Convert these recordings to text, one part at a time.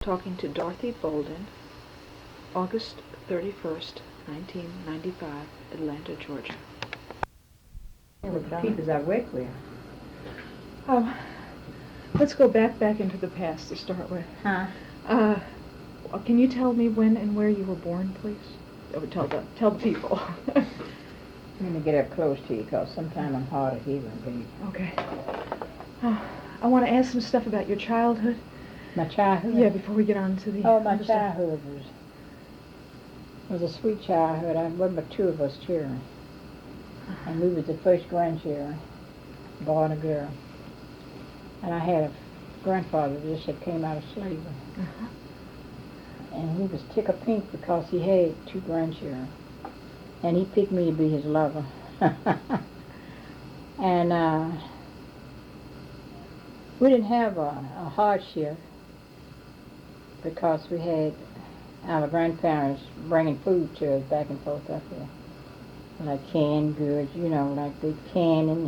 Talking to Dorothy Bolden, August 31st, 1995, Atlanta, Georgia. Yeah, with the people I work with. Um, let's go back into the past to start with. Huh? Can you tell me when and where you were born, please? Oh, tell the people. Let me get up close to you, because sometimes I'm hard of hearing, baby. Okay. I want to ask some stuff about your childhood. My childhood? Yeah, before we get on to the Oh, my other stuff. childhood was a sweet childhood. I was but two of us children. And we was the first grandchildren, boy and a girl. And I had a grandfather that just had came out of slavery. Uh-huh. And he was ticker pink because he had two grandchildren. And he picked me to be his lover. And we didn't have a hardship because we had our grandparents bringing food to us back and forth up here. Like canned goods, like the canning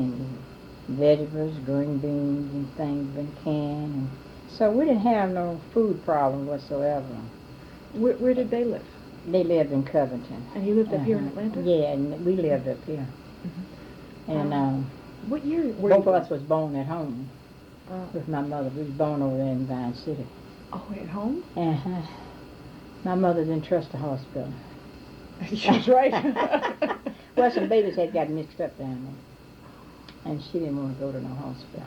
and vegetables, green beans and things been canned. And so we didn't have no food problem whatsoever. Where did they live? They lived in Covington. And you lived up here in Atlanta? Yeah, and we lived up here. Mm-hmm. And what year were both you of us was born at home with my mother. We was born over there in Vine City. Oh, at home? Uh-huh. My mother didn't trust the hospital. That's right. Well, some babies had got mixed up down there. And she didn't want to go to no hospital.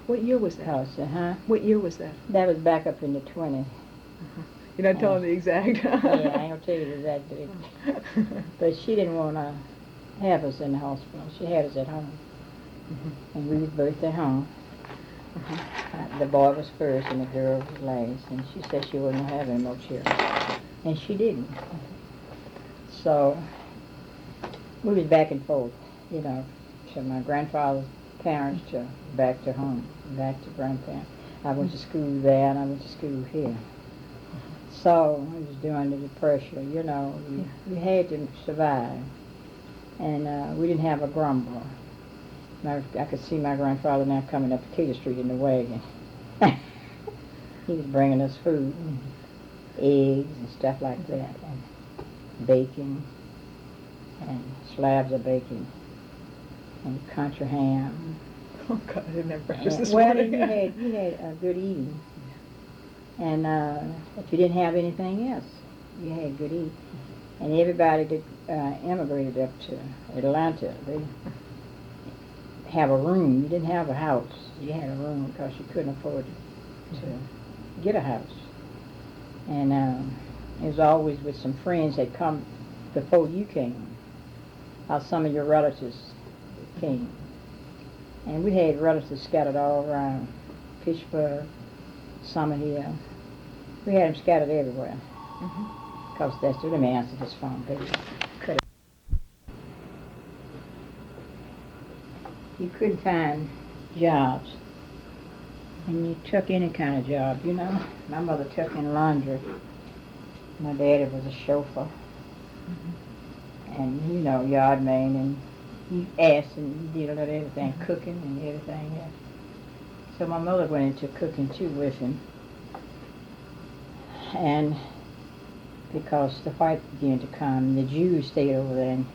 What year was that? What year was that? That was back up in the 20s. You're not telling the exact. Yeah, I ain't going to tell you the exact date. But she didn't want to have us in the hospital. She had us at home. And we was birthed at home. The boy was first and the girl was last. And she said she wasn't having no children. And she didn't. So we was back and forth, to my grandfather's parents to back to home, back to grandparents. I went to school there and I went to school here. So it was during the Depression, we had to survive. And we didn't have a grumble. I could see my grandfather now coming up Decatur Street in the wagon. He was bringing us food, and eggs and stuff like that, and bacon, and slabs of bacon, and country ham. Oh God, I didn't have breakfast this well, morning. you had good eating, and if you didn't have anything else, you had good eating. And everybody that immigrated up to Atlanta, they have a room. You didn't have a house. You had a room because you couldn't afford to get a house. And it was always with some friends that come before you came, or some of your relatives came. And we had relatives scattered all around Fishburg, Summer Hill. We had them scattered everywhere. Because that's the me answer this phone, baby. You couldn't find jobs. And you took any kind of job, My mother took in laundry. My daddy was a chauffeur. And, yard man, and he asked and he did a little everything, cooking and everything else. So my mother went into cooking too with him. And because the whites began to come, the Jews stayed over there in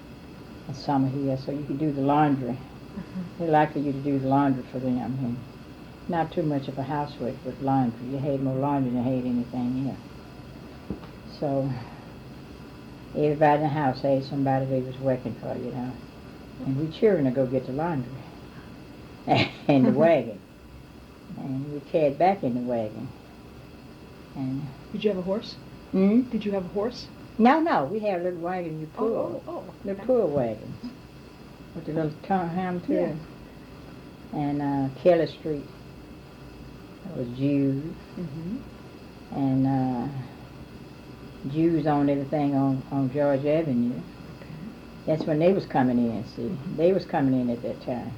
Summer Hill, so you could do the laundry. They liked for you to do the laundry for them. And not too much of a housework with laundry. You had more laundry than you had anything else. So everybody in the house had somebody they was working for, And we children to go get the laundry and the wagon. And we carried back in the wagon. And did you have a horse? Did you have a horse? No, we had a little wagon you pull. Little pull wagons. With the little ham to it. And Kelly Street. It was Jews. And Jews owned everything on George Avenue. That's when they was coming in, see. They was coming in at that time.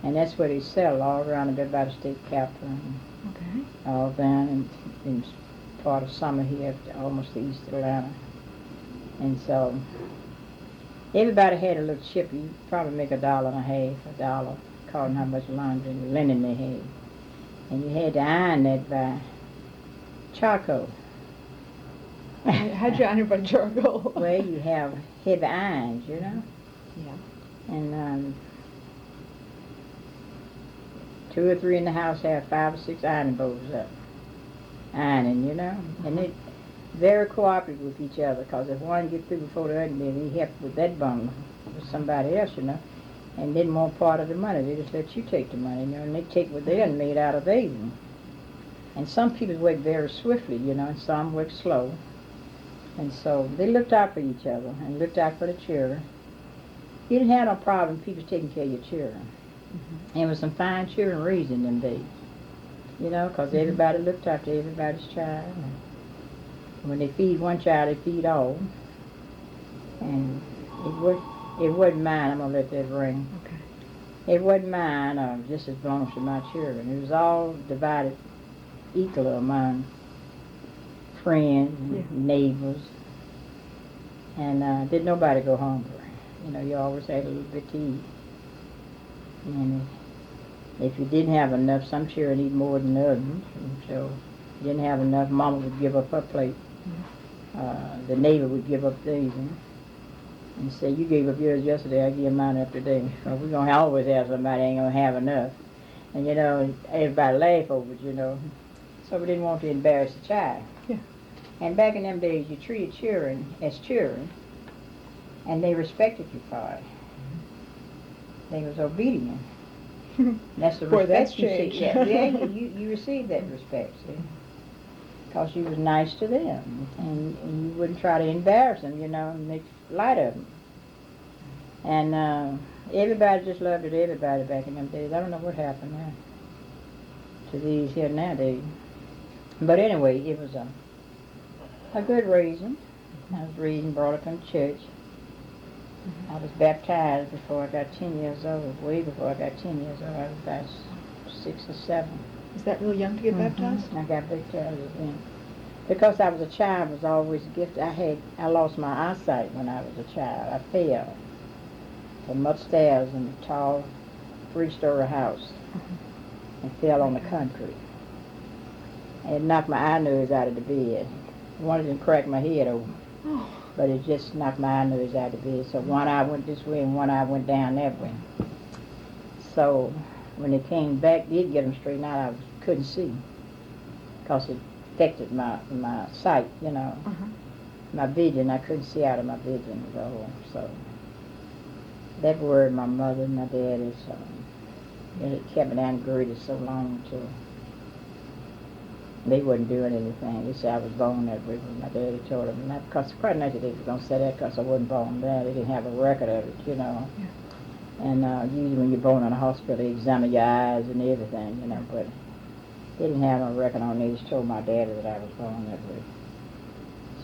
And that's where they settled all around a bit by the state capitol. And all down in part of Summer here, almost the east of Atlanta. And so everybody had a little chip. You probably make $1.50, $1, according how much laundry and linen they had. And you had to iron that by charcoal. How'd you iron by charcoal? Well, you have heavy irons, you know, Yeah. and 2 or 3 in the house have 5 or 6 ironing boards up, ironing, you know, and they very cooperative with each other, because if one get through before the other, then he helped with that bundle with somebody else, you know, and didn't want part of the money. They just let you take the money, you know, and they take what they done made out of theirs. And some people work very swiftly, you know, and some work slow. And so they looked out for each other and looked out for the children. You didn't have no problem people taking care of your children. And there was some fine children raised in them days, you know, because everybody looked after everybody's child. And when they feed one child, they feed all. And it wasn't mine. I'm going to let that ring. Okay. It wasn't mine, just as belongs to my children. It was all divided equally among friends and neighbors. And didn't nobody go hungry. You know, you always had a little bit to eat. And if you didn't have enough, some children eat more than others. And so if you didn't have enough, Mama would give up her plate. The neighbor would give up theirs. And say, you gave up yours yesterday, I give mine up today. So we're going to always have somebody ain't going to have enough. And, you know, everybody laugh over it, you know. So we didn't want to embarrass the child. Yeah. And back in them days, you treated children as children, and they respected you for it. They was obedient. That's the Boy, respect that's you changed. see. Yeah, you received that respect, see. Because you was nice to them, and you wouldn't try to embarrass them, you know, and make light of them. And everybody just loved it, everybody back in them days. I don't know what happened now to these here nowadays. But anyway, it was a good raising. I was raised and brought up in church. I was baptized before I got 10 years old, way before I got 10 years old. I was about 6 or 7. Is that real young to get baptized? I got baptized then. Because I was a child, it was always a gift. I lost my eyesight when I was a child. I fell from upstairs in a tall 3-story house and fell on the concrete. And it knocked my eye nerves out of the bed. One didn't crack my head open, but it just knocked my eye nerves out of the bed. So one eye went this way and one eye went down that way. So when they came back, did get them straightened out, I couldn't see, because it affected my sight, you know, my vision. I couldn't see out of my vision at all. So that worried my mother and my dad. It kept me down girded so long until they wasn't doing anything. They said I was born that way, but my daddy told them not, because quite naturally they was going to say that because I wasn't born there. They didn't have a record of it, you know. Yeah. And usually when you're born in a hospital, they examine your eyes and everything, you know, but they didn't have no record on it. They just told my daddy that I was born that way.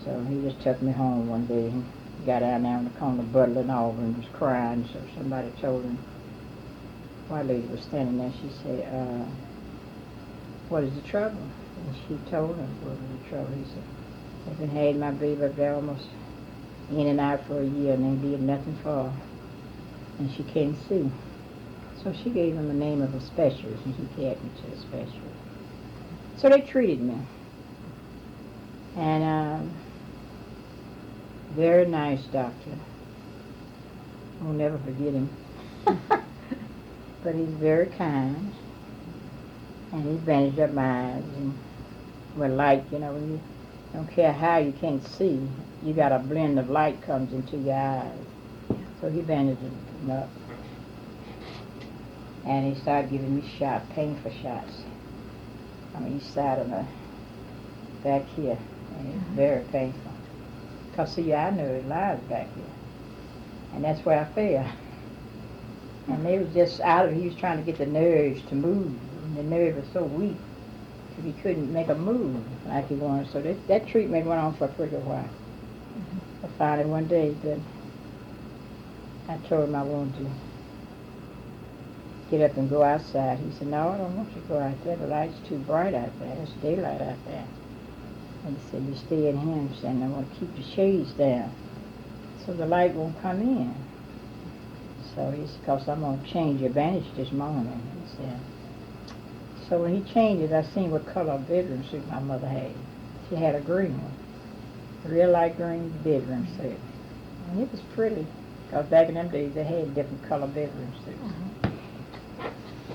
So he just took me home one day. He got down there on the corner, Butler and Auburn, and was crying. So somebody told him, white lady was standing there, she said, what is the trouble? And she told him what was the trouble. He said, I've been had my baby up there almost in and out for a year, and they did nothing for her. And she can't see. So she gave him the name of a specialist, and he carried me to the specialist. So they treated me. And very nice doctor. I'll never forget him. But he's very kind. And he bandaged up my eyes. And with light, you know, when you don't care how you can't see, you got a blend of light comes into your eyes. So he bandaged them up. And he started giving me shots, painful shots, on each side of my back here. And it's very painful. Because, see, I know it lies back here. And that's where I fell. And they was just out of it. He was trying to get the nerves to move. And the nerve was so weak that he couldn't make a move like he wanted. So that treatment went on for a pretty while. But finally one day, I told him I wanted to get up and go outside. He said, no, I don't want you to go out there. The light's too bright out there. There's daylight out there. And he said, you stay in here. He said, I want to keep the shades down so the light won't come in. So he said, because I'm going to change your bandage this morning. He said. So when he changed it, I seen what color bedroom suit my mother had. She had a green one, a real light green bedroom set. And it was pretty, because back in them days they had different color bedroom sets.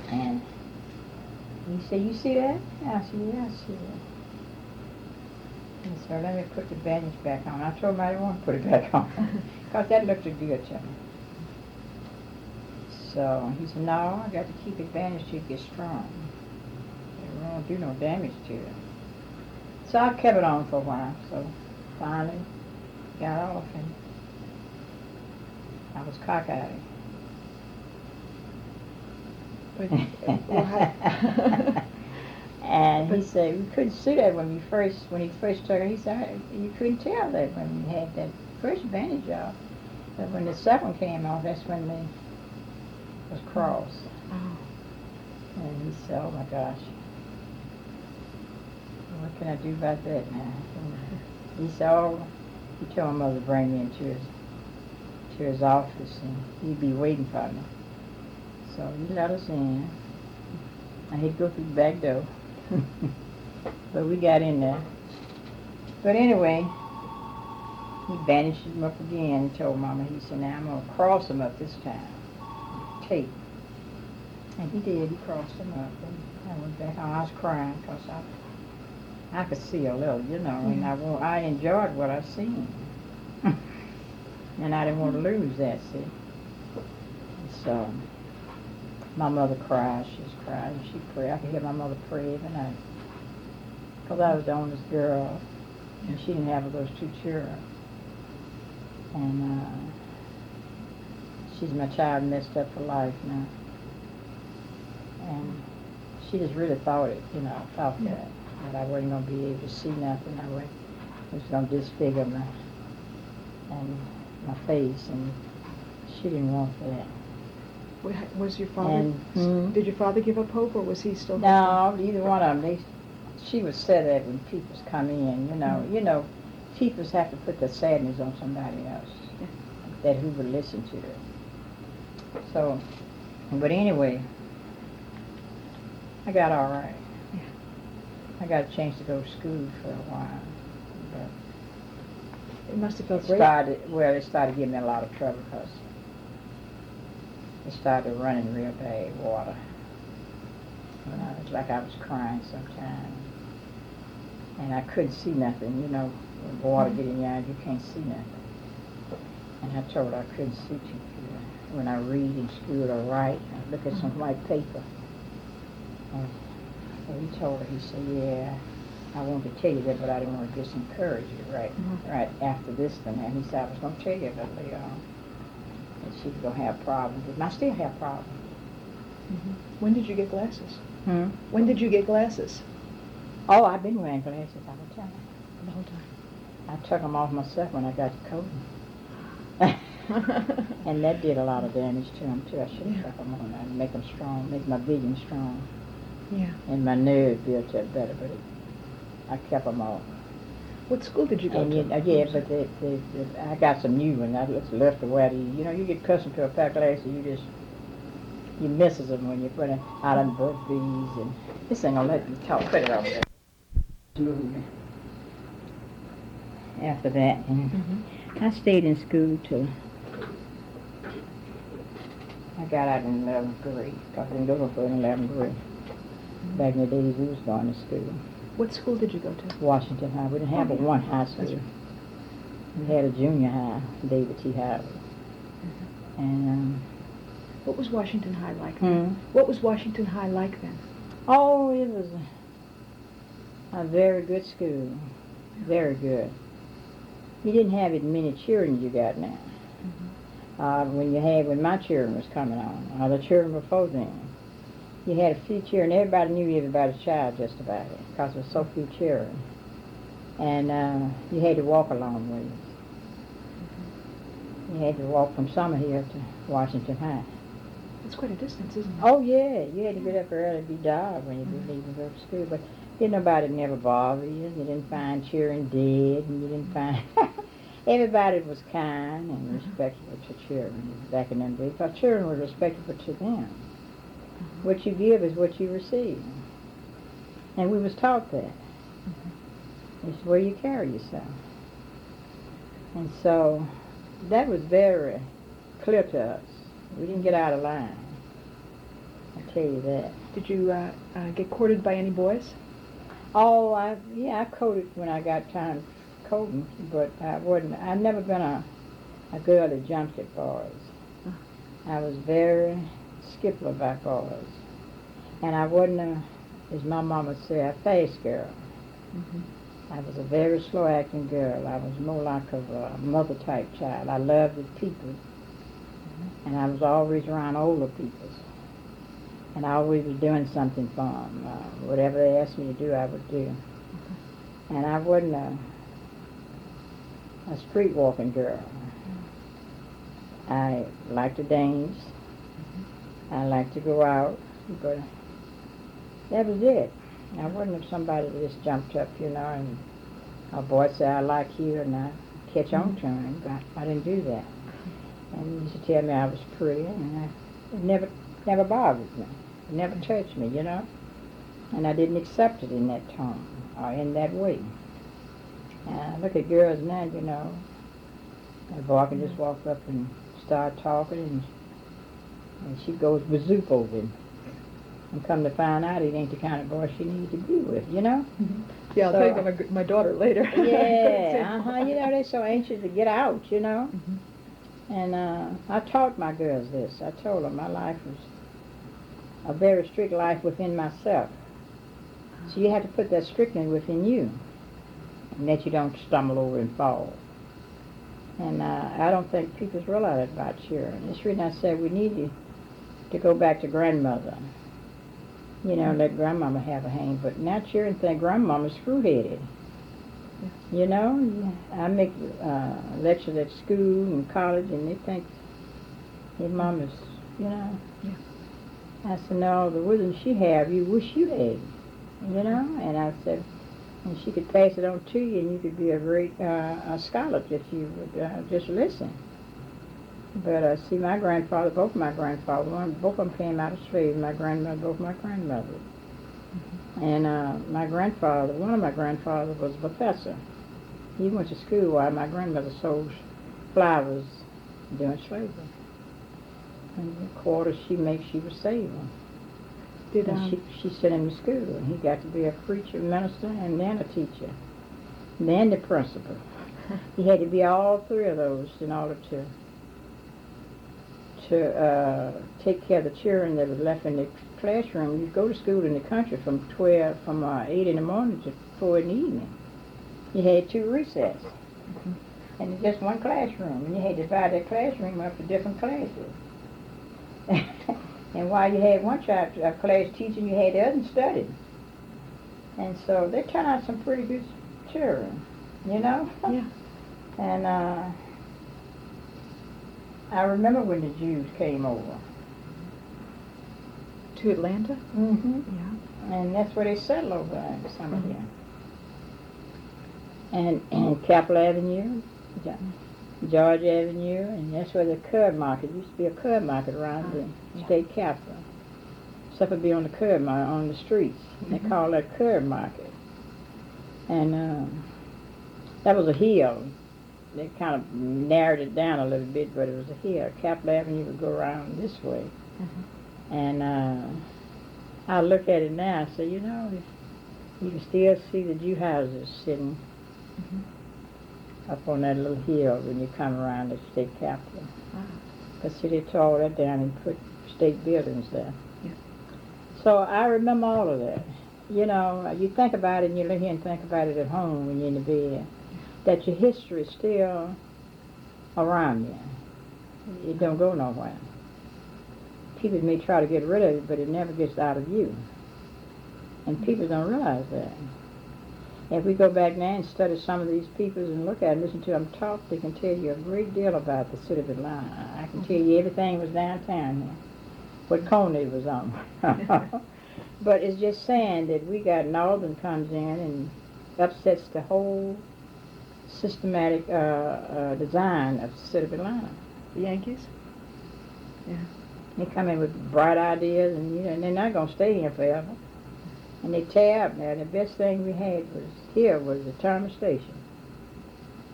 And he said, "You see that?" I said, "Yeah, I see that." He said, "Let me put the bandage back on." I told him I didn't want to put it back on, because that looked good to me. So he said, "No, I got to keep it bandaged till it gets strong. It won't do no damage to it." So I kept it on for a while, so finally got off, and I was cockeyed. But, well, how- And he But- said, "We couldn't see that when he first took it." He said, "You couldn't tell that when you had that first bandage off. But when the second came off, that's when they was crossed." Oh. And he said, "Oh my gosh. What can I do about that now?" He said, "Oh," he told my mother to bring me to his office, and he'd be waiting for me. So he let us in. I had to go through the back door. But we got in there. But anyway, he bandaged him up again and told Mama, he said, "Now I'm going to cross him up this time. Tape." And he did. He crossed him up. And I went back home. I was crying because I could see a little, and I enjoyed what I seen. And I didn't want to lose that, see. So my mother cried. She was crying. She prayed. I could hear my mother pray every night. Because I was the oldest girl, and she didn't have those two children. And she's my child messed up for life now. And she just really thought that I wasn't going to be able to see nothing. I was going to disfigure my face, and she didn't want that. Was your father? Did your father give up hope, or was he still? No, either one of them. She would say that when people's come in, people's have to put the sadness on somebody else, that who would listen to it. So, but anyway, I got all right. Yeah. I got a chance to go to school for a while, but It must have felt great. it started giving me a lot of trouble because it started running real bad, water. It's like I was crying sometimes. And I couldn't see nothing, when water get in your eyes, you can't see nothing. And I told her I couldn't see too good. When I read in school or write, I look at some white paper. And he told her, he said, "Yeah, I wanted to tell you that, but I didn't want to discourage you right after this thing." And he said, "I was going to tell you that later on, that she's going to have problems." And I still have problems. Mm-hmm. When did you get glasses? Hmm? When did you get glasses? Oh, I've been wearing glasses all the time. The whole time. I took them off myself when I got to coding. And that did a lot of damage to them, too. I should have took them on and make them strong, make my vision strong. Yeah. And my nerve built up better, but I kept them off. What school did you go to? But I got some new ones. I just left the way you get accustomed to a pair of glasses, you misses them when you put it. I done broke these, and this ain't gonna let me talk. Put it over there. Moving. After that, and I stayed in school till I got out in 11th grade. I didn't go for 11th grade. Back in the days, we was going to school. What school did you go to? Washington High. We didn't have but one high school. We had a junior high, David T. Howard. And what was Washington High like then? What was Washington High like then? Oh, it was a very good school. Very good. You didn't have as many children as you got now. When my children was coming on, or the children before then, you had a few children. Everybody knew everybody's child just about it, because there were so few children. And you had to walk a long ways. You had to walk from Summerhill to Washington High. It's quite a distance, isn't it? Oh, yeah. You had to get up early to be dark when you were leaving to go to school. But nobody never bother you. You didn't find children dead, and you didn't find... Everybody was kind and respectful to children back in them days, because children were respectful to them. What you give is what you receive. And we was taught that. It's where you carry yourself. And so that was very clear to us. We didn't get out of line. I tell you that. Did you get courted by any boys? Oh, I courted when I got time courting, but I've never been a girl that jumped at boys. I was very skipper about boys. And I wasn't, as my mama said, a fast girl. I was a very slow-acting girl. I was more like a mother-type child. I loved the people, and I was always around older people. And I always was doing something for them. Whatever they asked me to do, I would do. And I wasn't a street-walking girl. I liked to dance. I liked to go out, but that was it. I wasn't somebody that just jumped up, and a boy said, I like you, and I catch on to him, but I didn't do that. And he used to tell me I was pretty, and it never bothered me. It never touched me, and I didn't accept it in that tone or in that way. And I look at girls now, a boy can just walk up and start talking, and she goes bazooka over him. And come to find out, he ain't the kind of boy she needs to be with, Yeah, I'll tell you about my daughter later. Yeah, they're so anxious to get out, And I taught my girls this. I told them my life was a very strict life within myself. So you have to put that strictness within you, and that you don't stumble over and fall. And I don't think people realize that about children. It's reason I said we need to go back to grandmother. Let grandmama have a hand. But now children think grandmama's screw-headed. I make lectures at school and college, and they think your mama's, Yeah. I said, no, the wisdom she have, you wish you had, And I said, and she could pass it on to you, and you could be a great scholar if you would just listen. But see, my grandfather, both my grandfathers, both of them came out of slavery. My grandmother, both my grandmothers. And my grandfather, one of my grandfathers was a professor. He went to school while my grandmother sold flowers during slavery. And the quarters she made, she was saving. She sent him to school, and he got to be a preacher, minister, and then a teacher, and then the principal. He had to be all three of those in order to take care of the children that was left in the classroom. You go to school in the country from 8 in the morning to 4 in the evening. You had 2 recesses, and just one classroom, and you had to divide that classroom up to different classes. And while you had one class teaching, you had the other studying. And so they turned out some pretty good children, Yeah. And I remember when the Jews came over. To Atlanta? Yeah. And that's where they settled over there, some of them. And Capitol Avenue, George Avenue, and that's where the curb market used to be. A curb market around the state capitol. Stuff would be on the curb market, on the streets. They call that curb market. And that was a hill. They kind of narrowed it down a little bit, but it was a hill. Capitol Avenue would go around this way. And I look at it now and say, you can still see the Jew houses sitting up on that little hill when you come around the state capitol. Because see, they tore that down and put state buildings there. Yeah. So I remember all of that. You think about it, and you lay here and think about it at home when you're in the bed, that your history is still around you. It don't go nowhere. People may try to get rid of it, but it never gets out of you. And people don't realize that. If we go back now and study some of these people and look at them, listen to them talk, they can tell you a great deal about the city of Atlanta. I can tell you everything was downtown here, what corner it was on. But it's just saying that we got Northern comes in and upsets the whole systematic design of the city of Atlanta. The Yankees? Yeah. They come in with bright ideas, and and they're not going to stay here forever. And they tear up now. The best thing we had was here was the Terminal Station.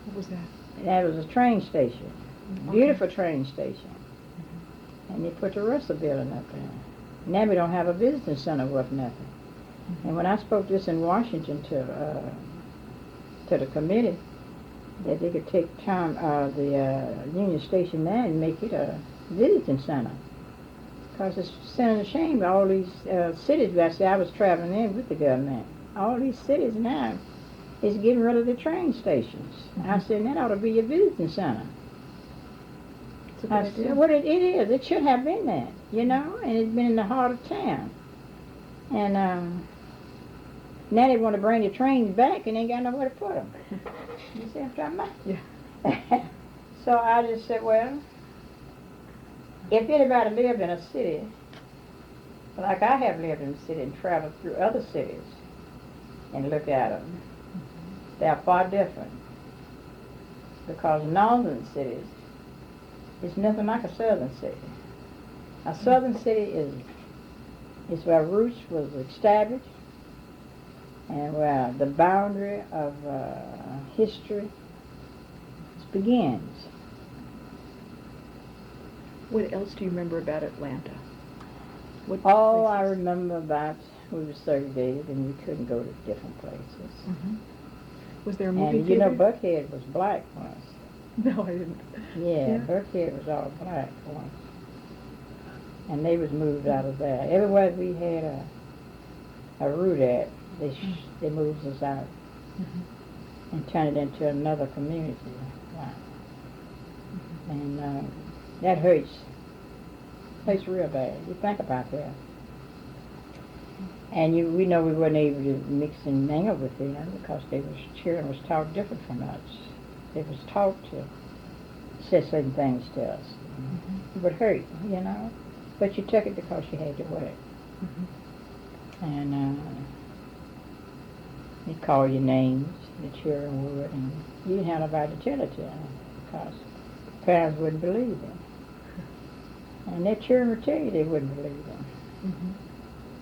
What was that? And that was a train station. Okay. Beautiful train station. And they put the rest of the building up there. Now we don't have a business center worth nothing. And when I spoke this in Washington to the committee, that they could take the Union Station there and make it a visiting center. Because it's sin and shame, all these cities, I was traveling in with the government, all these cities now is getting rid of the train stations. I said, that ought to be a visiting center. It's a good I idea. said, well, it is. It should have been that, you know, and it's been in the heart of town. And now they want to bring the trains back and ain't got nowhere to put them. You see what I'm talking about? Yeah. So I just said, well, if anybody lived in a city, like I have lived in a city and traveled through other cities and looked at them, they're far different. Because northern cities is nothing like a southern city. A southern city is where roots was established and where the boundary of history begins. What else do you remember about Atlanta? What Oh, I places? remember about we were segregated and we couldn't go to different places. Mhm. Was there a movie And you know, theater? Buckhead was black once. No, I didn't. Yeah, Buckhead was all black once. And they was moved out of there. Everywhere we had a root at, they moved us out and turned it into another community. Wow. And that hurts. Hurts real bad. You think about that. And we know we weren't able to mix and mingle with them because children was taught different from us. They was taught to say certain things to us. It would hurt, you know. But you took it because you had to work. And they'd call you names, the children would, and you didn't have nobody to tell it to them because parents wouldn't believe them. And their children would tell you they wouldn't believe them.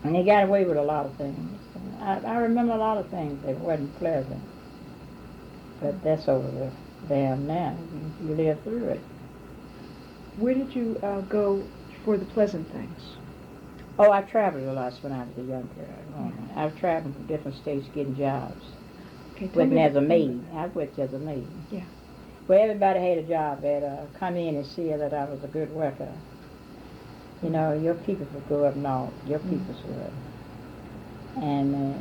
And they got away with a lot of things. I remember a lot of things that wasn't pleasant. But that's over there now. You live through it. Where did you go for the pleasant things? Oh, I traveled a lot when I was a young girl. I've traveled from different states getting jobs. Okay, tell Working me as a maid. I worked as a maid. Yeah. Well, everybody had a job that come in and see that I was a good worker. You know, your people would go up north. Your peoples would. And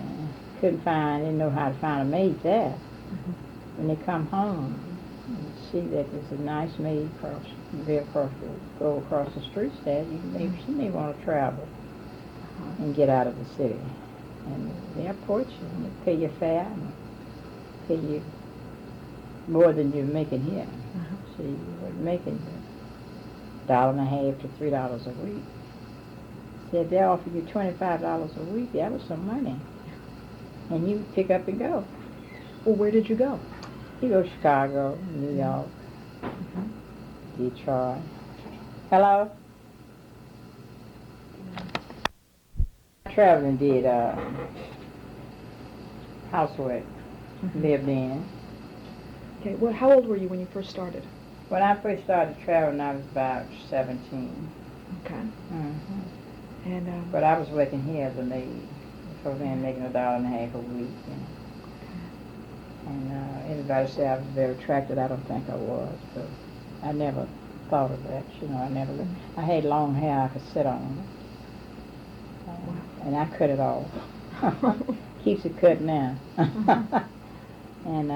didn't know how to find a maid there. When they come home and see that there's a nice maid go across the streets there, she may want to travel and get out of the city. And they'll put you and they pay you fair and pay you more than you're making here. So you were making $1.50 to $3 a week. Said they offer you $25 a week, that was some money. And you pick up and go. Well, where did you go? You go to Chicago, New York, Detroit. Hello? I traveled and did housework, lived in. Okay. Well, how old were you when you first started? When I first started traveling, I was about 17. Okay. Mm-hmm. And But I was working here as a maid. Before then, making $1.50 a week. And everybody said I was very attractive. I don't think I was, but I never thought of that. You know, I had long hair I could sit on. And I cut it off. Keeps it cut now. And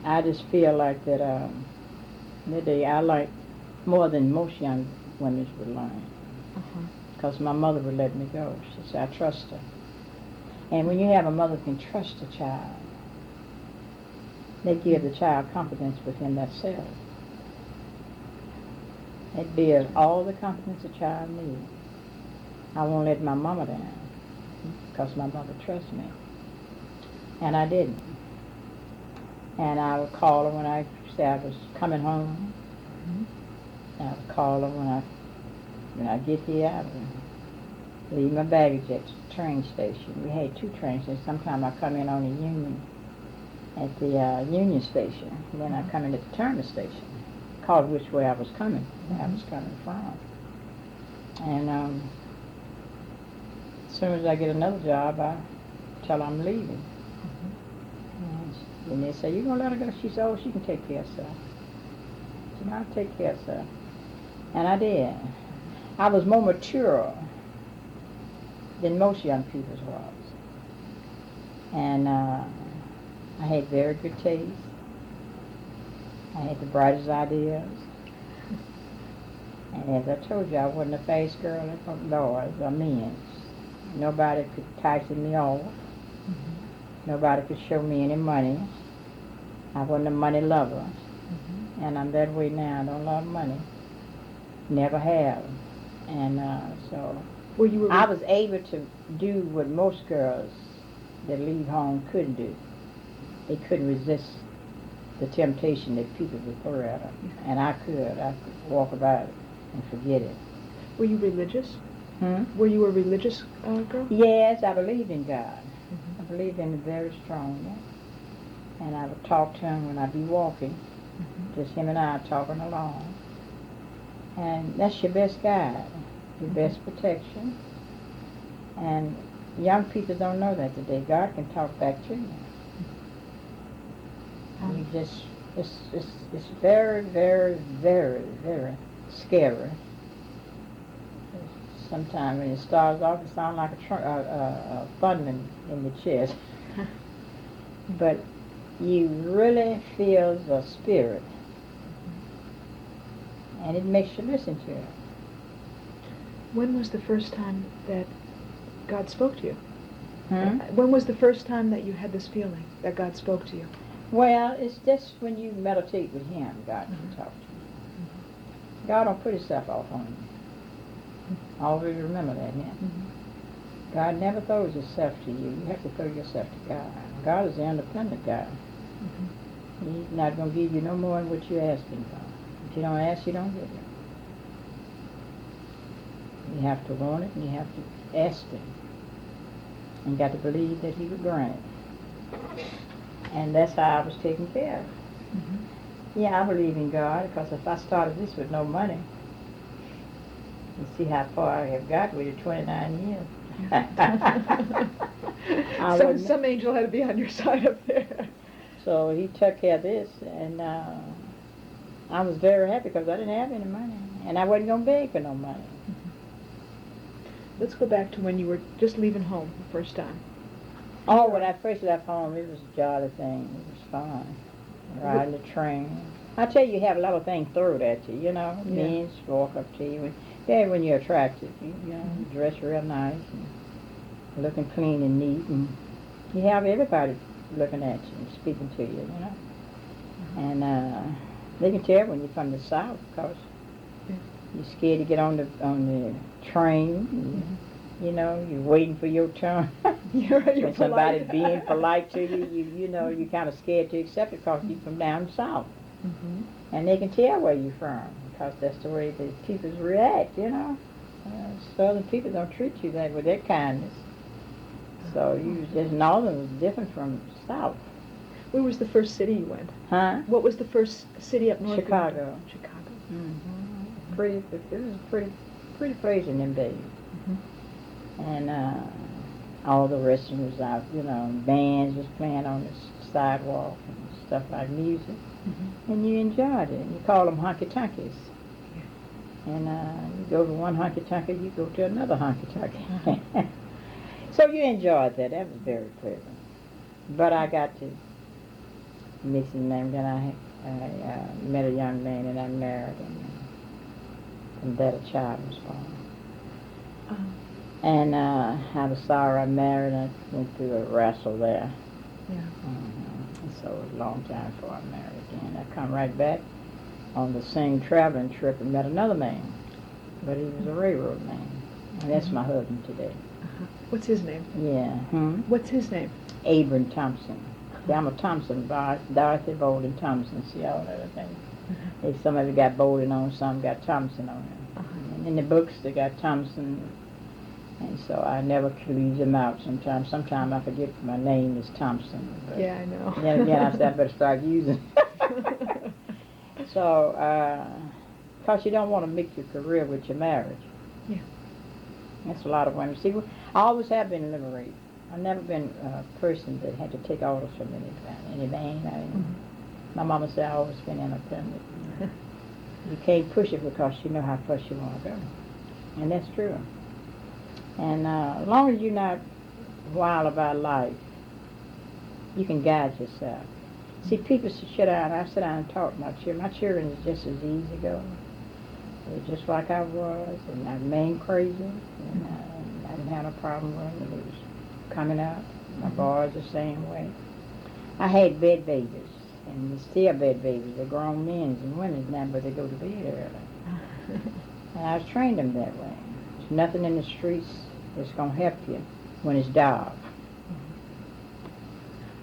I just feel like that I like more than most young women would learn. Because my mother would let me go. She said, I trust her. And when you have a mother who can trust a child, they give the child confidence within themselves. It builds all the confidence a child needs. I won't let my mama down because my mother trusts me. And I didn't. And I would call her when I said I was coming home. I would call her when I get here. I would leave my baggage at train station. We had 2 train stations. Sometimes I come in on the Union, at the Union station. And then I come in at the Terminal station. Called which way I was coming, where I was coming from. And as soon as I get another job, I tell her I'm leaving. And they say, you going to let her go? She said, oh, she can take care of herself. I said, I'll take care of herself. And I did. I was more mature than most young people was. And I had very good taste. I had the brightest ideas. And as I told you, I wasn't a fast girl like boys or men. Nobody could tighten me off. Nobody could show me any money. I wasn't a money lover. And I'm that way now. I don't love money. Never have. And so I was able to do what most girls that leave home couldn't do. They couldn't resist the temptation that people would throw at them. And I could walk about it and forget it. Were you religious? Hmm? Were you a religious girl? Yes, I believed in God. I believed in Him very strongly. And I would talk to Him when I'd be walking. Just Him and I talking along. And that's your best guide, your best protection. And young people don't know that today. God can talk back to you. You just, it's very, very, very, very scary. Sometimes when it starts off, it sounds like a thundering in the chest. But you really feel the spirit. And it makes you listen to it. When was the first time that God spoke to you? Hmm? When was the first time that you had this feeling that God spoke to you? Well, it's just when you meditate with Him, God can talk to you. God don't put Himself off on you. Always remember that, yeah. God never throws Himself to you. You have to throw yourself to God. God is the independent God. He's not going to give you no more than what you're asking for. If you don't ask, you don't get it. You have to want it, and you have to ask Him. And you got to believe that He would grant it. And that's how I was taken care of. Yeah, I believe in God, because if I started this with no money, you see how far I have got with it, 29 years. Some angel had to be on your side up there. So He took care of this, and I was very happy because I didn't have any money, and I wasn't going to beg for no money. Let's go back to when you were just leaving home the first time. Oh, when I first left home, it was a jolly thing. It was fun. Riding the train. I tell you, you have a lot of things thrown at you, you know. Yeah. Men walk up to you. And when you're attractive, you know, you dress real nice and looking clean and neat. And you have everybody looking at you and speaking to you, you know. And they can tell when you're from the South, because you're scared to get on the train. You know, you're waiting for your turn. You're when somebody's polite. being polite to you, you know, you're kind of scared to accept it because you're from down south. And they can tell where you're from, because that's the way the people react, you know. Southern people don't treat you that with their kindness. So you just northern was different from south. Where was the first city you went? Huh? What was the first city up north? Chicago. Chicago. It was a pretty place in them days. And all the restaurants was out, you know, bands was playing on the sidewalk and stuff like music. And you enjoyed it. You call them honky-tonkies. And you go to one honky-tonky, you go to another honky-tonky. So you enjoyed that. That was very pleasant. But I got to mixing them. Then I met a young man and I married him. And that a child was born. And I was sorry I married. I went through a wrestle there. And so it was a long time before I married again. I come right back on the same traveling trip and met another man. But he was a railroad man. And that's my husband today. What's his name? Yeah. What's his name? Abram Thompson. See, I'm a Thompson, Dorothy Bolden Thompson. See all that thing. Some of it got Bolden on, some got Thompson on it. And in the books they got Thompson And so I never could leave them out sometimes. Sometimes I forget my name is Thompson. But Yeah, I know. then again, I said I better start using it. So, because you don't want to mix your career with your marriage. Yeah. That's a lot of women. See, I always have been liberated. I've never been a person that had to take orders from any man. My mama said I always been independent. You can't push it because you know how far you want to go. And that's true. And as long as you're not wild about life, you can guide yourself. See, people sit down, I sit down and talk to my children. My children is just as easy going. They're just like I was, and I remained crazy, and I didn't have no problem with them. It was coming out. My boys the same way. I had bed babies, and they still bed babies. They're grown men and women now, but they go to bed early. And I trained them that way. There's nothing in the streets that's going to help you when it's dark.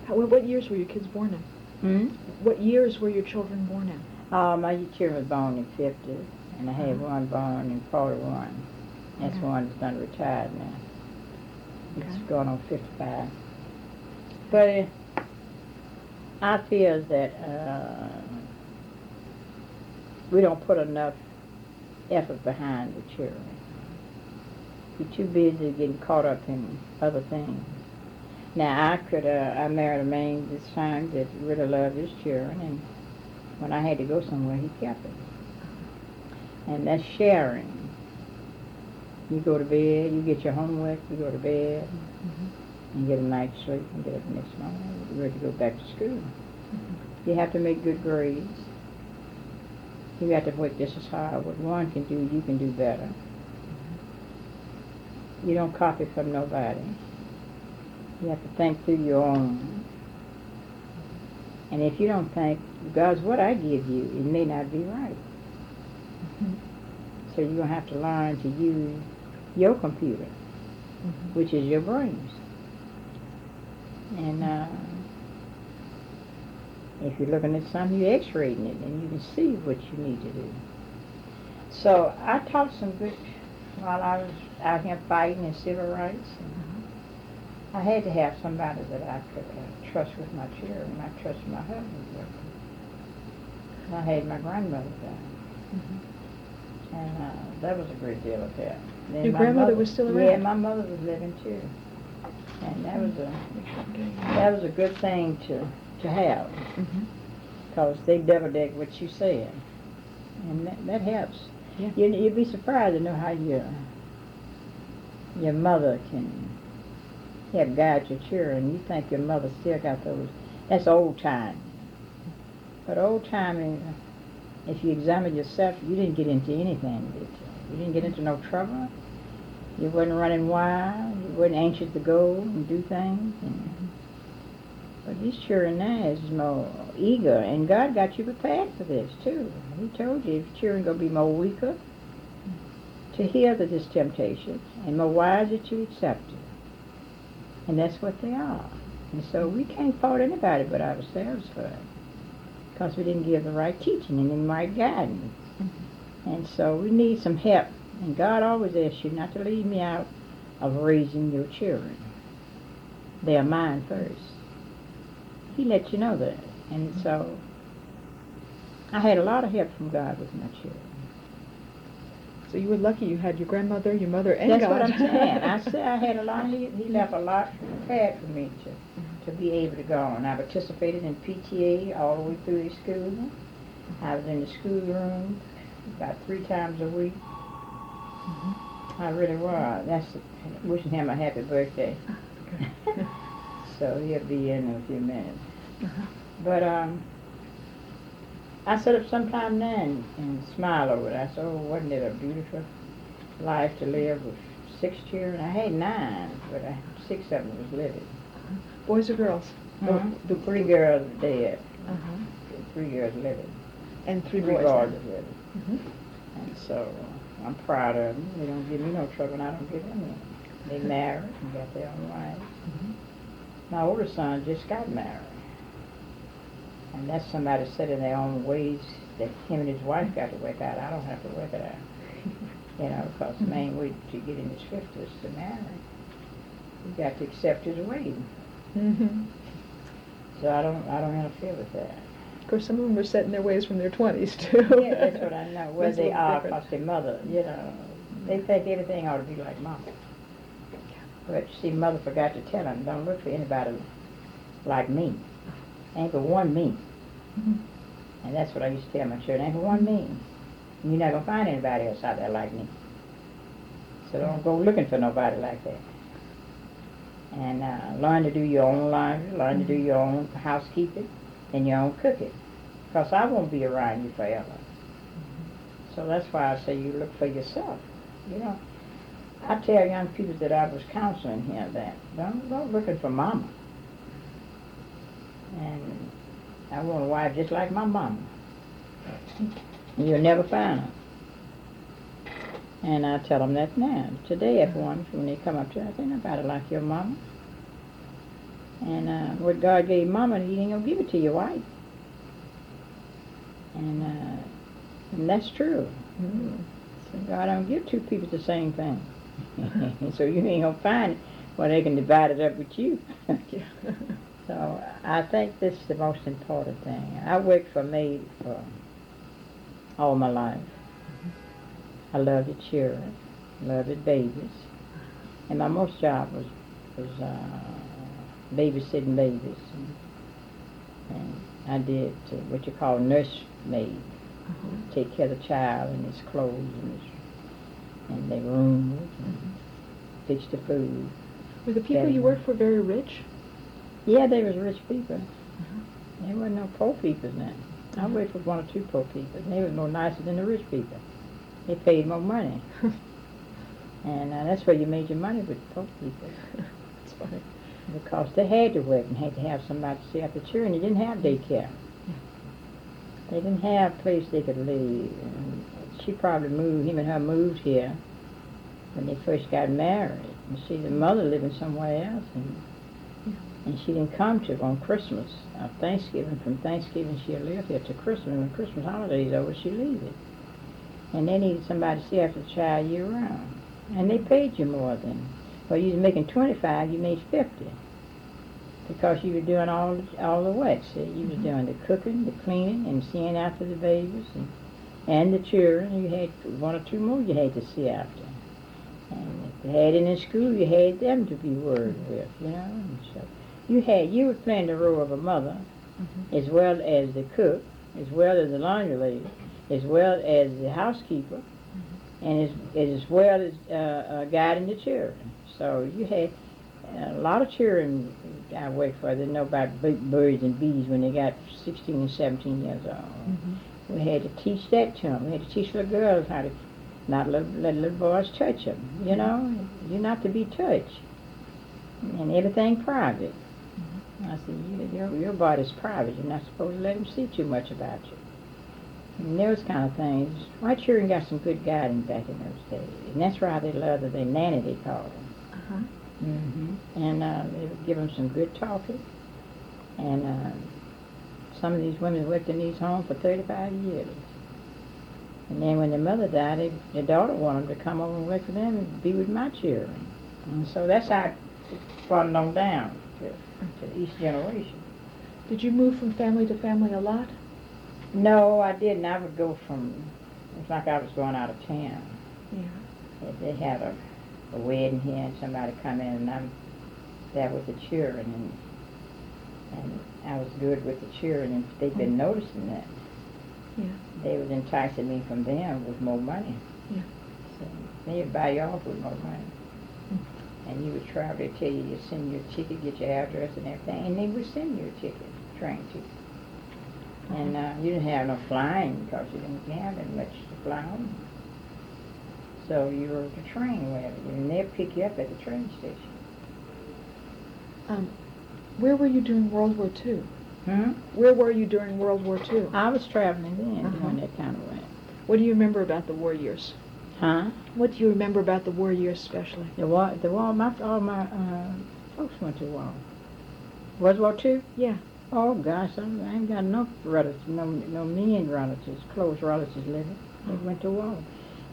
What years were your kids born in? What years were your children born in? My children was born in 50, and I had one born in 41. That's one that's done retired now. It's going on 55. But I feel that we don't put enough effort behind the children. You're too busy getting caught up in other things. Now, I married a man this time that really loved his children, and when I had to go somewhere, he kept it. And that's sharing. You go to bed, you get your homework, you go to bed, and get a night's sleep, and get up the next morning, you're ready to go back to school. You have to make good grades. You have to work just as hard. What one can do, you can do better. You don't copy from nobody. You have to think through your own. And if you don't think, God's what I give you, it may not be right. So you're going to have to learn to use your computer, which is your brains. And if you're looking at something, you're x-raying it, and you can see what you need to do. So I taught some good while I was out here fighting in civil rights. I had to have somebody that I could trust with my children. I trusted my husband with them. I had my grandmother die. And that was a great deal of help. Then Your grandmother was still around? Yeah, my mother was living too. And that was a good thing to have. Because they double-deck what you said. And that helps. Yeah. You'd be surprised to know how your mother can help guide your children. You think your mother still got those. That's old time. But old time, if you examine yourself, you didn't get into anything, did you? You didn't get into no trouble. You wasn't running wild. You wasn't anxious to go and do things. But these children now is more eager, and God got you prepared for this too. He told you if children going to be more weaker to hear this temptation, and more wise that you accept it. And that's what they are. And so we can't fault anybody but ourselves for it, because we didn't give the right teaching and the right guidance. And so we need some help. And God always asks you not to leave me out of raising your children. They are mine first. He let you know that. And so I had a lot of help from God with my children. So you were lucky you had your grandmother, your mother, and That's God. what I'm saying. I said I had a lot. He left a lot prepared for me to be able to go on. I participated in PTA all the way through the school. I was in the schoolroom about 3 times a week. I really was. That's wishing him a happy birthday. So he'll be in a few minutes. But I set up sometime then and smile over it. I said, oh, wasn't it a beautiful life to live with 6 children? I had 9, but 6 of them was living. Boys or girls? The 3 girls are dead. 3 girls living. And 3 3 boys. boys are living. And so I'm proud of them. They don't give me no trouble, and I don't give them any. They married and got their own wives. My oldest son just got married. And that's somebody set in their own ways that him and his wife got to work out. I don't have to work it out. You know, because the main way to get in his 50s to marry, you got to accept his way. Mm-hmm. So I don't interfere with that. Of course, some of them are set in their ways from their 20s, too. Yeah, that's what I know. Where That's a they little are, different. because their mother, you know, they think everything ought to be like mama. But see, mother forgot to tell them, don't look for anybody like me. Ain't but one me. Mm-hmm. And that's what I used to tell my children, ain't but one me. You're not going to find anybody else out there like me. So don't go looking for nobody like that. And learn to do your own laundry, learn to do your own housekeeping and your own cooking. Because I won't be around you forever. So that's why I say you look for yourself. You know, I tell young people that I was counseling here that don't looking for mama. And I want a wife just like my mama. You'll never find her. And I tell them that now. Today, if one, when they come up to me, I say, nobody like your mama. And what God gave mama, he ain't going to give it to your wife. And that's true. Mm-hmm. So God don't give two people the same thing. So you ain't going to find it where they can divide it up with you. So I think this is the most important thing. I worked for maid for all my life. I loved the children, loved the babies, and my most job was babysitting babies, and I did what you call nursemaid, take care of the child and his clothes and their rooms, and fix the food. Were the people you worked for very rich? Yeah, they was rich people. There wasn't no poor people now. I worked for one or two poor people, and they was more nicer than the rich people. They paid more money. And that's where you made your money with poor people. That's funny. Because they had to work and had to have somebody to see after children. They didn't have daycare. They didn't have a place they could live. And she probably him and her moved here when they first got married. And see the mother living somewhere else. And she didn't come to on Christmas, Thanksgiving. From Thanksgiving she'll live here to Christmas. When Christmas holidays over, she leave it. And they needed somebody to see after the child year round. And they paid you more than, well, you was making 25, you made 50. Because you were doing all the work. See, you was doing the cooking, the cleaning, and seeing after the babies, and the children. You had one or two more you had to see after. And if they had it in school, you had them to be worried with, you know. And so you were playing the role of a mother, as well as the cook, as well as the laundry lady, as well as the housekeeper, and as well as guiding the children. So you had a lot of children I worked for that know about birds and bees when they got 16 and 17 years old. We had to teach that to them. We had to teach little girls how to not let little boys touch them. You know, you're not to be touched. And everything private. I said, your body's private. You're not supposed to let them see too much about you. And those kind of things. My children got some good guidance back in those days. And that's why they loved their nanny, they called them. And they would give them some good talking. And some of these women worked in these homes for 35 years. And then when their mother died, their daughter wanted them to come over and work for them and be with my children. And so that's how it brought on down to each generation. Did you move from family to family a lot? No, I didn't. I would go from, it's like I was going out of town. Yeah. They had a wedding here and somebody come in and I'm there with the children and I was good with the children and they've been noticing that. Yeah. They was enticing me from them with more money. Yeah. So they would buy you off with more money. And you would travel, they'd tell you to send you a ticket, get your address and everything, and they would send you a ticket, train ticket. And you didn't have no flying because you didn't have that much to fly on. So you rode the train wherever, and they'd pick you up at the train station. Where were you during World War II? Where were you during World War II? I was traveling then, doing that kind of way. What do you remember about the war years? Huh? What do you remember about the war years especially? The war, all my folks went to war. World War II? Yeah. Oh gosh, I ain't got no relatives, no men relatives, close relatives living. They went to war.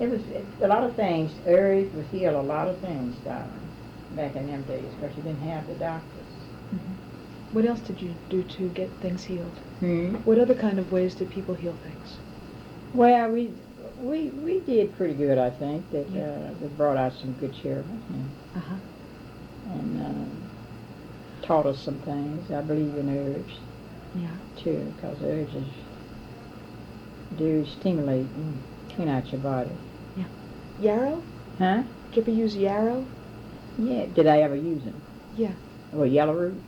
a lot of things. Herbs would heal a lot of things, darling, back in them days, because you didn't have the doctors. Mm-hmm. What else did you do to get things healed? Hmm? What other kind of ways did people heal things? Well, we did pretty good, I think. That Yeah. they brought out some good cherubim Uh-huh. and taught us some things. I believe in herbs Yeah. too, because herbs do stimulate and clean out your body. Yarrow? Huh? Did you ever use yarrow? Yeah. Did I ever use them? Yeah. Well, yellow root?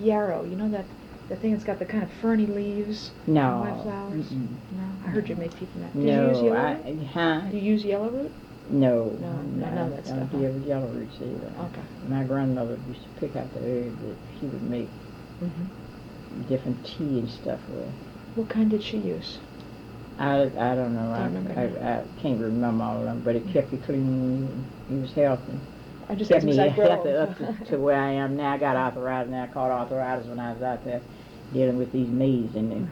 Yarrow. You know that the thing that's got the kind of ferny leaves No. and white flowers? Mm-mm. No. I heard you make tea from that. Do No. you use yellow root? Huh? Do you use yellow root? No. No, I know that I don't stuff, deal with yellow roots either. Okay. My grandmother used to pick out the herb that she would make Mm-hmm. different tea and stuff with. What kind did she use? I don't know. Don't remember I can't remember all of them, but it kept you clean and you was healthy. I just Kept asked me because I healthy grow. up to where I am now. I got arthritis now. I caught arthritis when I was out there dealing with these knees and the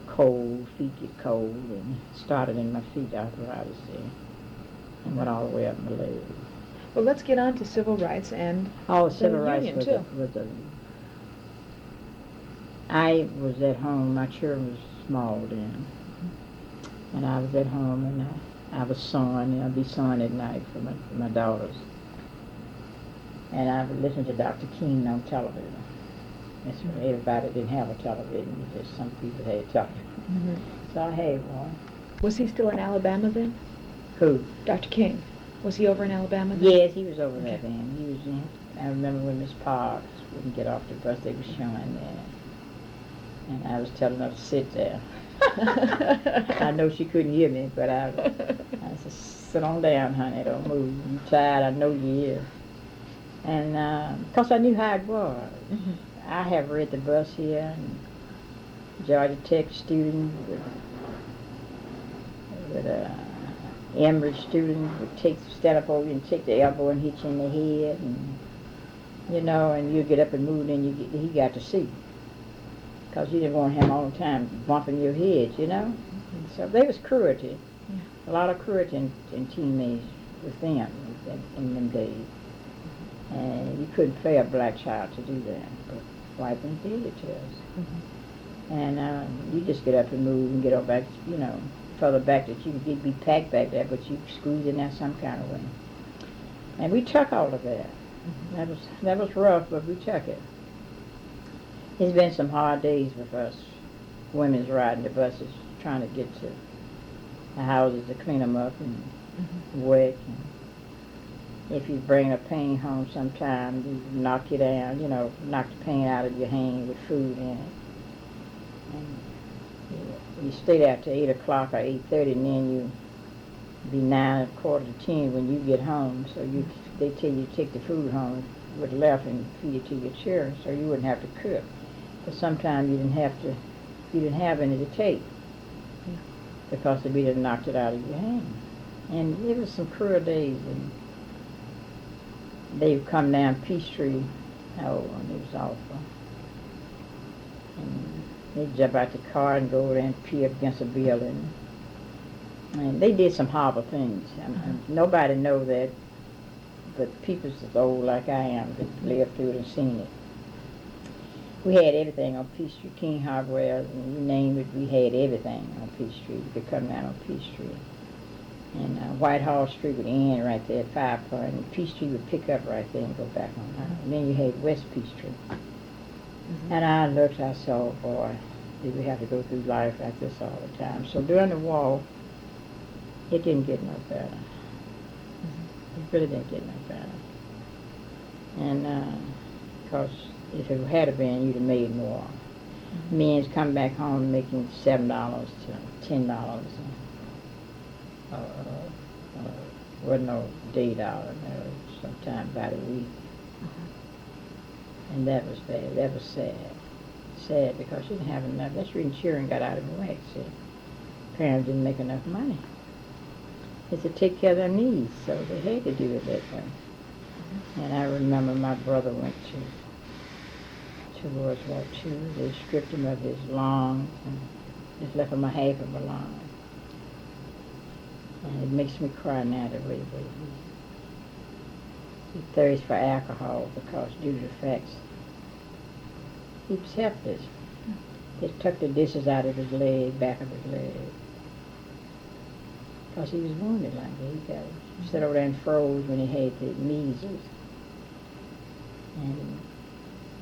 cold, feet get cold, and started in my feet arthritis there and went all the way up my leg. Well, let's get on to civil rights and Oh, the civil rights union, was too. I was at home. My children was small then, and I was at home, and I was sewing. And I'd be sewing at night for my daughters, and I would listen to Dr. King on television. That's why everybody didn't have a television. Just some people had television. Mm-hmm. So I had one. Was he still in Alabama then? Who? Dr. King. Was he over in Alabama then? Yes, he was over Okay. there then. He was in. I remember when Miss Parks wouldn't get off the bus, they were showing there. And I was telling her to sit there. I know she couldn't hear me, but I said, sit on down, honey, don't move. You tired, I know you is. And because I knew how it was. Mm-hmm. I have read the bus here, and Georgia Tech student with a Emory student would stand up over you and take the elbow and hit you in the head, and and you get up and move, and he got to see. Because you didn't want him all the time bumping your head, And so there was cruelty, a lot of cruelty in teenage with them in them days. And you couldn't pay a black child to do that, but white ones did it to us. Mm-hmm. And you just get up and move and get up back, further back that you could be packed back there, but you squeeze in there some kind of way. And we took all of that. Mm-hmm. That was rough, but we took it. It's been some hard days with us, women's riding the buses, trying to get to the houses to clean them up and wet. And if you bring a pain home sometime, you knock you down, knock the pain out of your hand with food in it. And you stay there till 8 o'clock or 8:30, and then you be 9, 9:45 when you get home. So they tell you to take the food home with left and feed it to your children, so you wouldn't have to cook. But sometimes you didn't have any to take because they'd be done knocked it out of your hand. And it was some cruel days, and they would come down Peachtree, and it was awful. And they'd jump out the car and go over there and pee up against a building. And they did some horrible things. Nobody knows that, but people as old like I am that lived through it and seen it. We had everything on Peachtree, King Hardware, and you name it, we had everything on Peachtree. You could come down on Peachtree. And Whitehall Street would end right there at 5 Point, and Peachtree would pick up right there and go back on high. And then you had West Peachtree. Mm-hmm. And I looked, I saw, oh boy, did we have to go through life like this all the time. So during the war, it didn't get no better. Mm-hmm. It really didn't get no better. And because if it had been, you'd have made more. Mm-hmm. Men's come back home making $7 to $10. Wasn't no $1, sometime about a week. And that was bad. That was sad. Sad because you didn't have enough. That's when children got out of whack. See, parents didn't make enough money. They had to take care of their needs, so they had to do it that way. And I remember my brother went to World War II. They stripped him of his lungs and just left him a half of a lung. And it makes me cry now the way that he thirsts for alcohol because due to the facts he was helpless. They took the dishes out of his leg, back of his leg. Because he was wounded like that. He sat over there and froze when he had the measles. And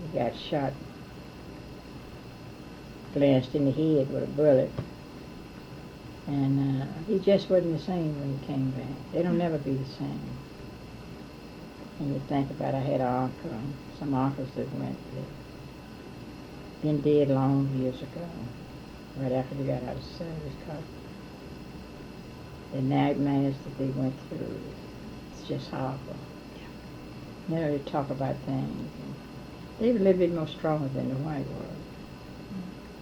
he got shot, glanced in the head with a bullet. And he just wasn't the same when he came back. They don't never be the same. And you think about it, I had an uncle, some uncles that went, that been dead long years ago, right after they got out of service, because the nightmares that they went through, it's just horrible. You know, they talk about things. And they were a little bit more stronger than the white world,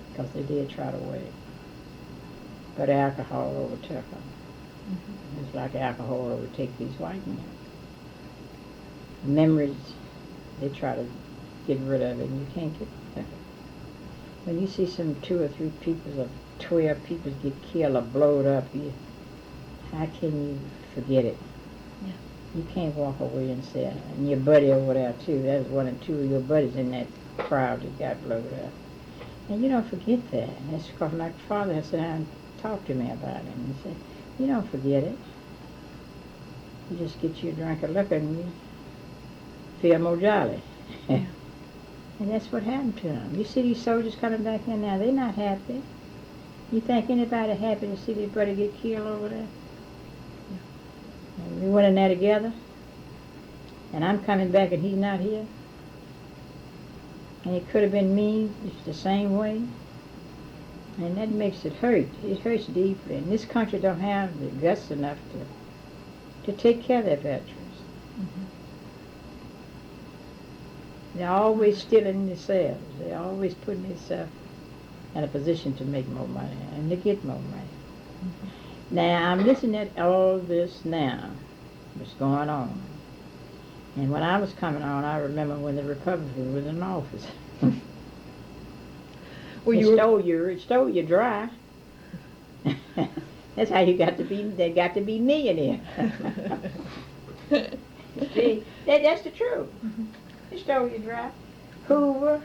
because they did try to wait. But alcohol overtook them. Mm-hmm. It's like alcohol overtake these white men. Memories, they try to get rid of it, and you can't get rid of it. When you see some 2 or 3 people, or 12 people get killed or blowed up, how can you forget it? Yeah. You can't walk away and say, and your buddy over there too, that was 1 or 2 of your buddies in that crowd that got blowed up. And you don't forget that. And that's because my father had sat down and talked to me about it. And he said, you don't forget it. You just get you a drink of liquor and you feel more jolly. Yeah. And that's what happened to them. You see these soldiers coming back in now, they're not happy. You think anybody happy to see their buddy get killed over there? Yeah. And we went in there together, and I'm coming back and he's not here. And it could have been me, it's the same way. And that makes it hurt. It hurts deeply. And this country don't have the guts enough to take care of their veterans. Mm-hmm. They're always stealing themselves. They're always putting themselves in a position to make more money and to get more money. Mm-hmm. Now, I'm listening at all this now, what's going on. And when I was coming on, I remember when the Republican was in office. Well, it stole you dry. That's how you got to be. They got to be millionaire. See, that's the truth. Mm-hmm. It stole you dry. Hoover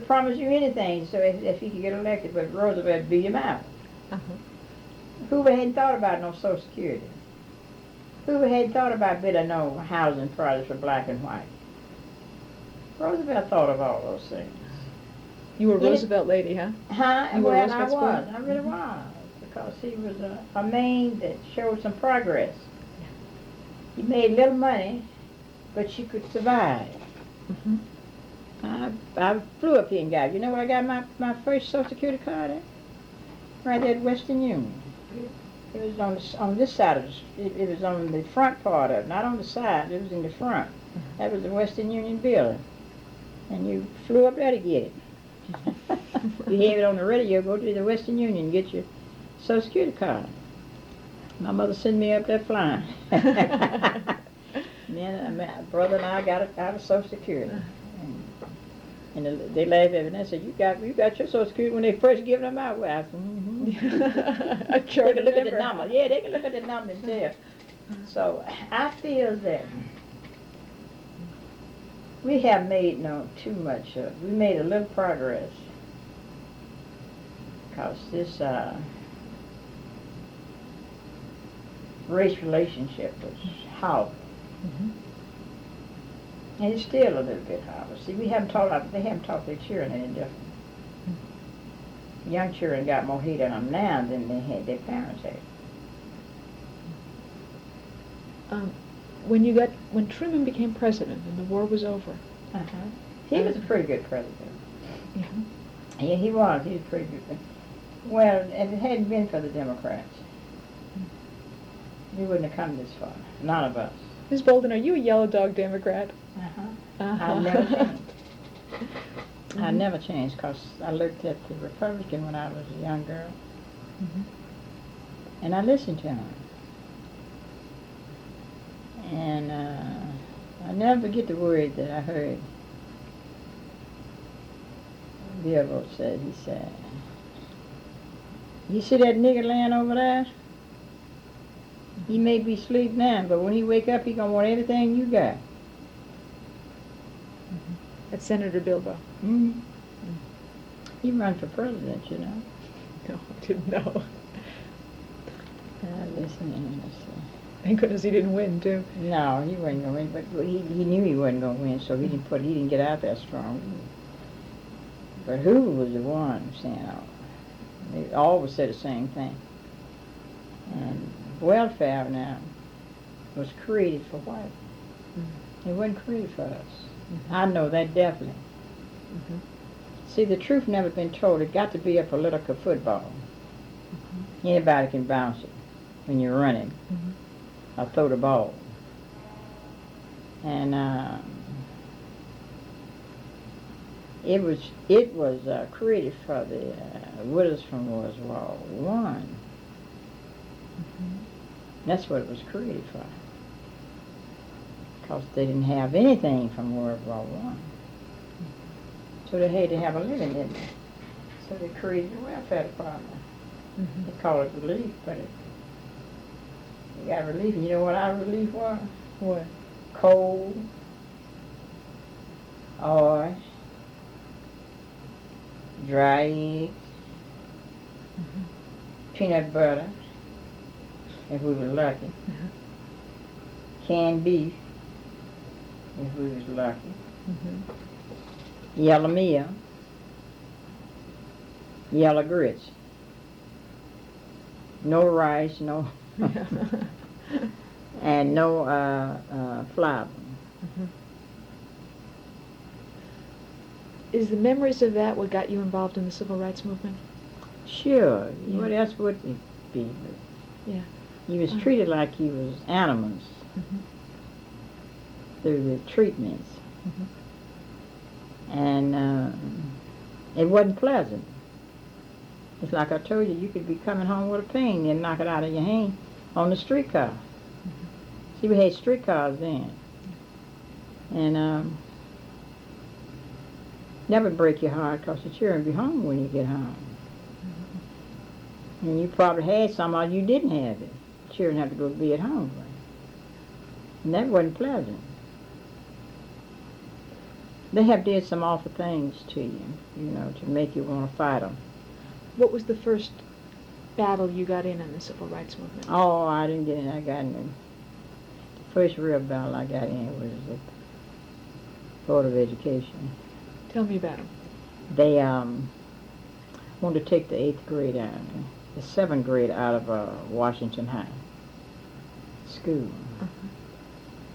promised you anything, so if he could get elected, but Roosevelt beat him out. Uh-huh. Hoover hadn't thought about no Social Security. Hoover hadn't thought about better no housing projects for black and white. Roosevelt thought of all those things. You were a Roosevelt lady, huh? Huh? You well, were I was. I really was. Because he was a man that showed some progress. Yeah. He made little money, but she could survive. Mm-hmm. I flew up here and got it. You know where I got my first Social Security card at? Right there at Western Union. It was on this side of it was on the front part of it, not on the side. It was in the front. Mm-hmm. That was the Western Union building. And you flew up there to get it. You hear it on the radio, go to the Western Union and get your Social Security card. My mother sent me up there flying. Then my brother and I got out of Social Security. And they laughed at me and they said, you got your Social Security when they first gave them out. Well, I said, mm-hmm. I sure they can look at the number. Yeah, they can look at the number and tell. So I feel that we have made too much of. We made a little progress because this race relationship was horrible. Mm-hmm. And it's still a little bit horrible. See, they haven't taught their children any different. Mm-hmm. Young children got more hate on them now than they had their parents had. When Truman became president and the war was over. Uh-huh. He was a pretty good president. Mm-hmm. Yeah, he was. He was pretty good. Well, if it hadn't been for the Democrats, we wouldn't have come this far. None of us. Ms. Bolden, are you a yellow dog Democrat? Uh-huh. Uh-huh. I never changed. Mm-hmm. I never changed because I looked at the Republican when I was a young girl. Mm-hmm. And I listened to him. And I never forget the word that I heard Bill said. He said, you see that nigger laying over there? He may be asleep now, but when he wake up, he gonna want everything you got. That's Senator Bilbo. Mm-hmm. He run for president, you know. No, I didn't know. Listen. Thank goodness he didn't win, too. No, he wasn't gonna win, but he knew he wasn't gonna win, so he didn't get out that strong. But Hoover was the one saying, they always said the same thing. And welfare now was created for white. Mm-hmm. It wasn't created for us. Mm-hmm. I know that definitely. Mm-hmm. See, the truth never been told. It got to be a political football. Mm-hmm. Anybody can bounce it when you're running Mm-hmm. or throw the ball. And it was created for the widows from World War One. Mm-hmm. That's what it was created for. Because they didn't have anything from World War One. So they had to have a living, didn't they? So they created a welfare department. Mm-hmm. They call it relief, but you got relief. And you know what our relief was? What? Coal, oil, dry eggs, Mm-hmm. peanut butter, if we were lucky, canned beef, if we was lucky, Mm-hmm. yellow meal, yellow grits, no rice, no, and no flour. Mm-hmm. Is the memories of that what got you involved in the civil rights movement? Sure, Yeah. what else would it be? Yeah. He was treated like he was animals Mm-hmm. through the treatments, Mm-hmm. and it wasn't pleasant. It's like I told you, you could be coming home with a pain and knock it out of your hand on the streetcar. Mm-hmm. See, we had streetcars then, and never break your heart because the children be home when you get home. Mm-hmm. And you probably had some, or you didn't have it. Children have to go be at home. And that wasn't pleasant. They have did some awful things to you, you know, to make you want to fight them. What was the first battle you got in the civil rights movement? Oh, I didn't get in. I got in. The first real battle I got in was the Board of Education. Tell me about them. They wanted to take the 8th grade out, the 7th grade out of Washington High School. Uh-huh.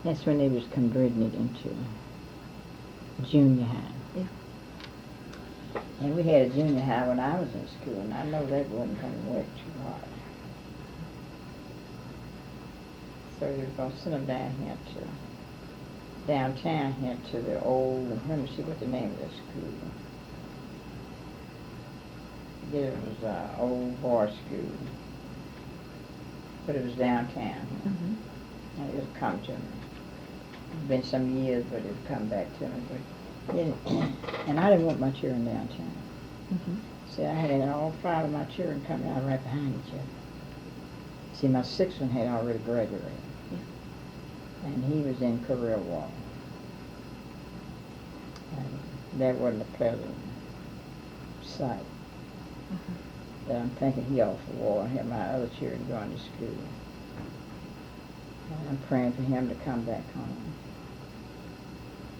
That's when they was converting it into junior high. Yeah. And we had a junior high when I was in school, and I know that wasn't going to work too hard. So we were going to send them down here downtown here to the old, let me see what the name of that school was. It was old boys school, but it was downtown. Mm-hmm. And it would come to me. It's been some years, but it would come back to me. But and I didn't want my children downtown. Mm-hmm. See, I had all 5 of my children coming out right behind each other. See, my 6th one had already graduated. Yeah. And he was in career war. And that wasn't a pleasant sight. Uh-huh. But I'm thinking he off for war and have my other children going to school. And I'm praying for him to come back home.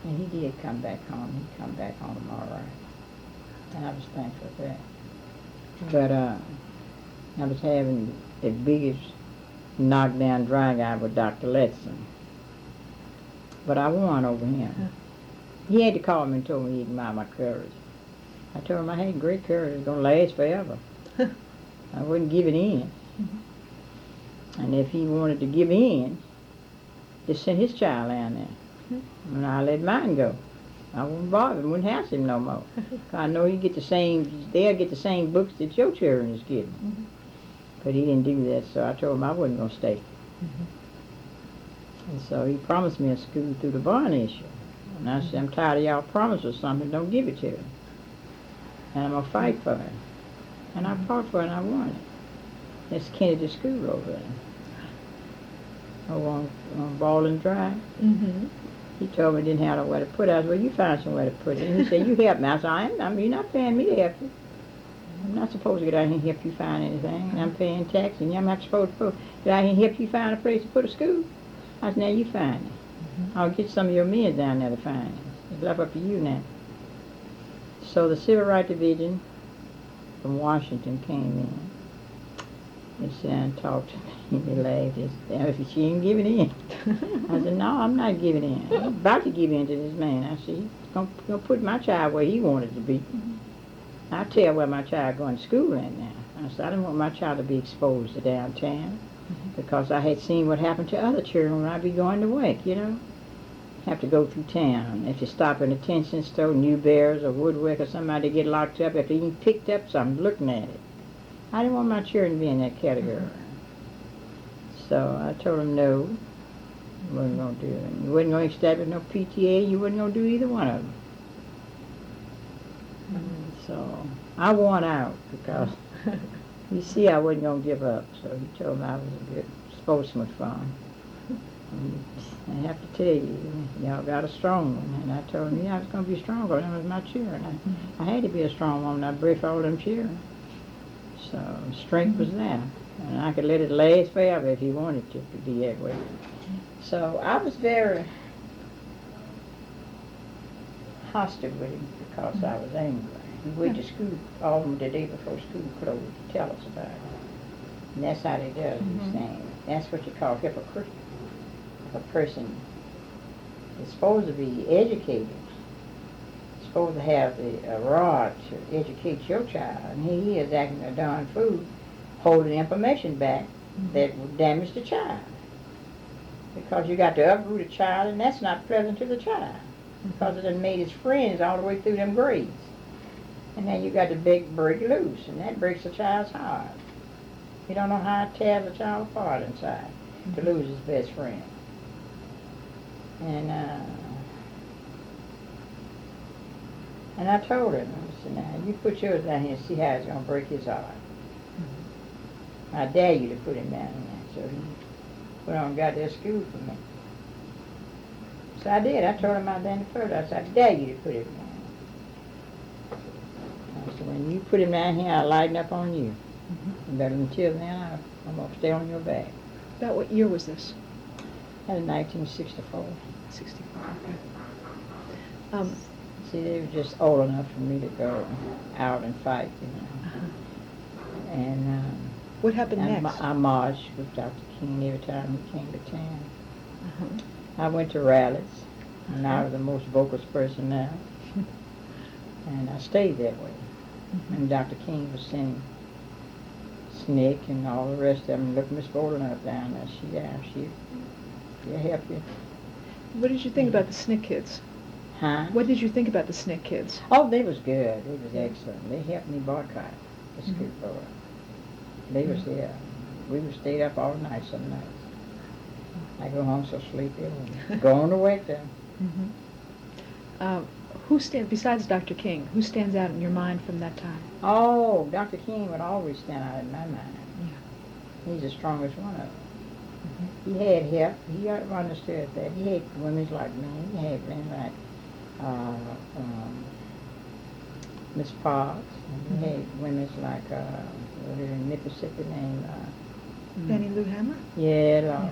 And he did come back home. He come back home all right. And I was thankful for that. But I was having the biggest knockdown drag out with Dr. Letson. But I won over him. Huh. He had to call me and told me he admired my courage. I told him I had great courage. It's going to last forever. I wouldn't give it in. Mm-hmm. And if he wanted to give in, just send his child down there. Mm-hmm. And I let mine go. I wouldn't bother. Wouldn't house him no more. I know he get the same. They'll get the same books that your children is getting. Mm-hmm. But he didn't do that, so I told him I wasn't going to stay. Mm-hmm. And so he promised me a school through the bond issue. And I said, I'm tired of y'all promises something. Don't give it to him. And I'm going to fight for it. And I fought for it and I won it. That's Kennedy School over there. over on Bolden Drive. Mm-hmm. He told me he didn't have nowhere to put it. I said, well, you find somewhere to put it. And he said, you help me. I said, you're not paying me to help you. I'm not supposed to get out here and help you find anything. And I'm paying tax, and I'm not supposed to get out here and help you find a place to put a school. I said, now you find it. Mm-hmm. I'll get some of your men down there to find it. It's left up to you now. So the Civil Rights Division from Washington came in. They sat and talked to me. They laughed. They said, she ain't giving in. I said, no, I'm not giving in. I'm about to give in to this man. I said, he's going to put my child where he wanted to be. I'll tell where my child going to school at now. I said, I don't want my child to be exposed to downtown because I had seen what happened to other children when I be going to work, you know. Have to go through town. If you stop in a detention store, Newberry's or Woodwick or somebody get locked up, if they even picked up something, looking at it. I didn't want my children to be in that category. So I told him no, I wasn't going to do it. You wasn't going to establish no PTA, you wasn't going to do either one of them. So I won out because you see I wasn't going to give up. So he told me I was a good spokesman for him. And I have to tell you, y'all got a strong one. And I told him, yeah, I was going to be strong because them was my children. I had to be a strong woman. I birthed all them children. So strength was there. And I could let it last forever if he wanted to be that way. So I was very hostile with him because I was angry. He went to school all the day before school closed to tell us about it. And that's how they do these things. That's what you call hypocrite. A person is supposed to be educated, supposed to have a rod to educate your child, and here he is acting a darn fool, holding information back that would damage the child. Because you got to uproot a child, and that's not pleasant to the child, because it done made his friends all the way through them grades. And then you got to break loose, and that breaks a child's heart. You don't know how it tears a child apart inside to lose his best friend. And I told him, I said, now, you put yours down here and see how it's going to break his heart. I dare you to put him down here. So he put on got that school for me. So I did. I told him out there in the first. I said, I dare you to put him down. I said, when you put him down here, I'll lighten up on you. But until then, I'm going to stay on your back. About what year was this? That was 1964. 64, okay. See, they were just old enough for me to go out and fight, you know. And what happened next? I marched with Dr. King every time he came to town. I went to rallies, and I was the most vocal person now. And I stayed that way. And Dr. King was sending Snick and all the rest of them. Look, Miss Bolden up down there. She'll help you. What did you think about the SNCC kids? Huh? What did you think about the SNCC kids? Oh, they was good. They was excellent. They helped me boycott the school board. They was there. We would stay up all night some nights. I go home so sleepy and go on to work then. Who stands, besides Dr. King, who stands out in your mind from that time? Oh, Dr. King would always stand out in my mind. Yeah. He's the strongest one of them. He had help. He understood that. He had women like me. He had women like Miss Parks. He had women like, what is her Mississippi name? Fannie Lou Hammer? Yeah.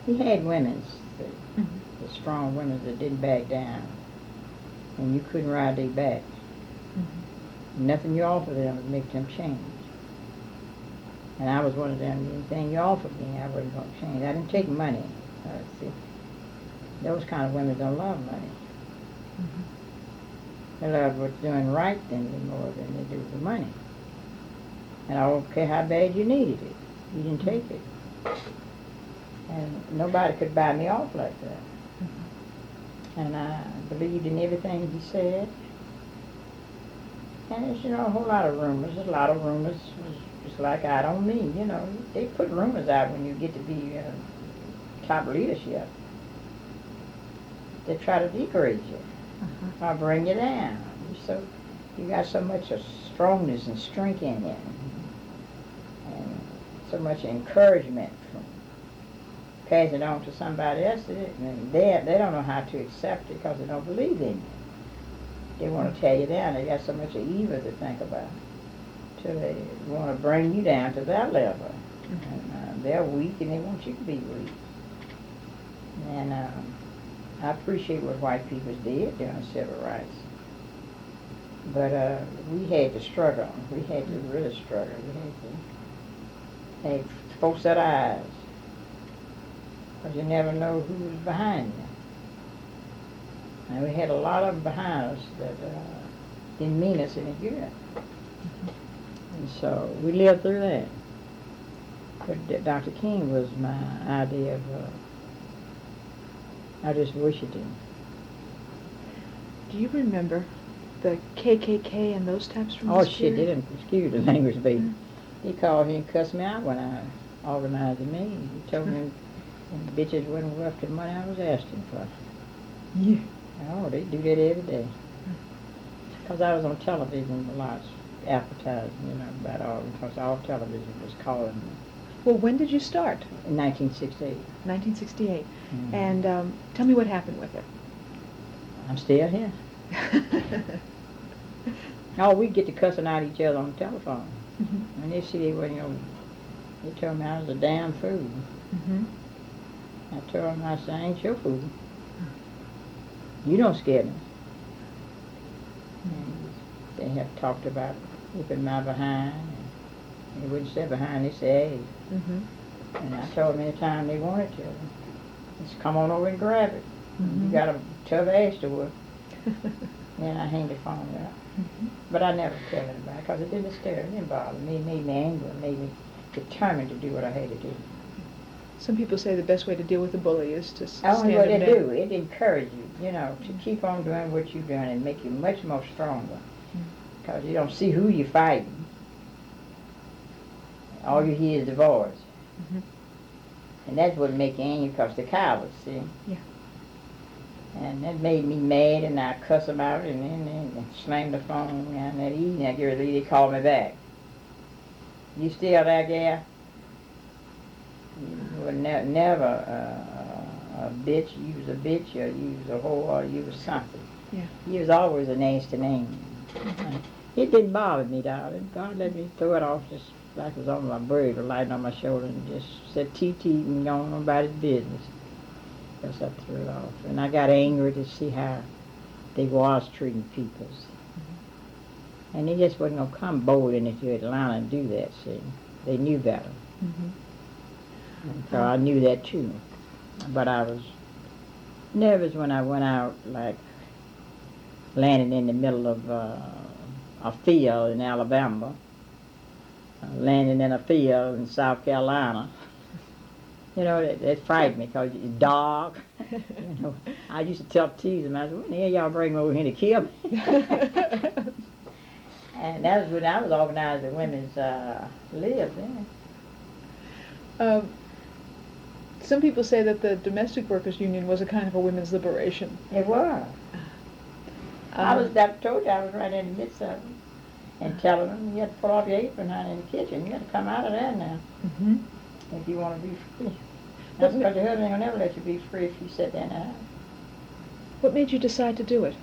He had women, the strong women that didn't back down. And you couldn't ride their back. Nothing you offered them would make them change. And I was one of them. Anything you offered me, I wasn't going to change. I didn't take money. See, those kind of women don't love money. They love what's doing right more than they do the money. And I don't care how bad you needed it. You didn't take it. And nobody could buy me off like that. And I believed in everything he said. And there's, a whole lot of rumors. There's a lot of rumors. Just like I don't mean, they put rumors out when you get to be top leadership. They try to degrade you or bring you down. So you got so much of strongness and strength in you, and so much encouragement from pass it on to somebody else, and they don't know how to accept it because they don't believe in it. They want to tear you down. They got so much of evil to think about. So they want to bring you down to that level. And they're weak and they want you to be weak. And I appreciate what white people did during civil rights. But we had to struggle. We had to really struggle. We had folks set eyes. Because you never know who was behind you. And we had a lot of them behind us that didn't mean us any good. And so we lived through that. But Dr. King was my idea of, I just wish it didn't. Do you remember the KKK and those types from Oh this shit, they period? didn't excuse the language, baby. He called me and cussed me out when I organized the meeting. He told me them bitches wasn't worth the money I was asking for. Yeah. Oh, they do that every day. Because I was on television a lot, advertising, about all, because all television was calling me. Well, when did you start? In 1968. 1968. Mhm. And tell me what happened with it. I'm still here. Oh, we get to cussing out each other on the telephone. Mm-hmm. And they see they wasn't, they told me I was a damn fool. Mm-hmm. I told them, I said, I ain't your fool. You don't scare me. And they have talked about whooping my behind. And they wouldn't say behind, they say, hey. Mm-hmm. And I told them anytime they wanted to, just come on over and grab it. Mm-hmm. You got a tough ass to work. Then I hang the phone up. Mm-hmm. But I never tell anybody because it didn't stir, it didn't bother me. It made me angry, it made me determined to do what I had to do. Some people say the best way to deal with a bully is to Only stand what him they down. do, it encourages you, to keep on doing what you're doing and make you much more stronger. Because you don't see who you're fighting. All you hear is the voice. Mm-hmm. And that's what make you angry because the cowards, see? Yeah. And that made me mad, and I cuss them out, and then slammed the phone. And that evening, I get ready, they called me back. You still there, gal? You were never a bitch. You was a bitch, or you was a whore, or you was something. Yeah. You was always a nasty name. It didn't bother me, darling. God let me throw it off just like it was on my bird, or lying on my shoulder, and just said T and gone on about his business. Because I threw it off. And I got angry to see how they was treating people. Mm-hmm. And they just wasn't going to come bolding into Atlanta and do that, see. They knew better. Mm-hmm. And so I knew that too. But I was nervous when I went out, like landing in the middle of a field in Alabama, landing in a field in South Carolina. That frightened me because it's dark. I used to tease them. I said, when the hell y'all bring me over here to kill me? And that was when I was organizing women's live then. Some people say that the Domestic Workers Union was a kind of a women's liberation. It was. I told you I was right in the midst of it. And telling them, you had to pull off your apron honey, in the kitchen. You had to come out of there now. Mm-hmm. If you want to be free. That's because your husband will never let you be free if you sit there in the house. What made you decide to do it?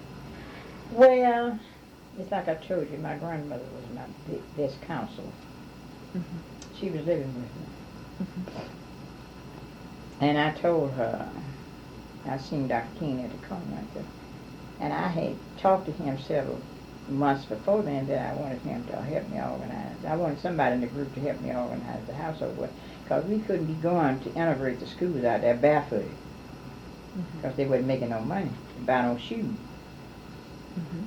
Well, it's like I told you, my grandmother was my best counselor. Mm-hmm. She was living with me. Mm-hmm. And I told her, I seen Dr. King at the corner, and I had talked to him several months before then that I wanted him to help me organize. I wanted somebody in the group to help me organize the household, because we couldn't be going to integrate the schools out there barefooted, because they wasn't making no money to buy no shoes. Mm-hmm.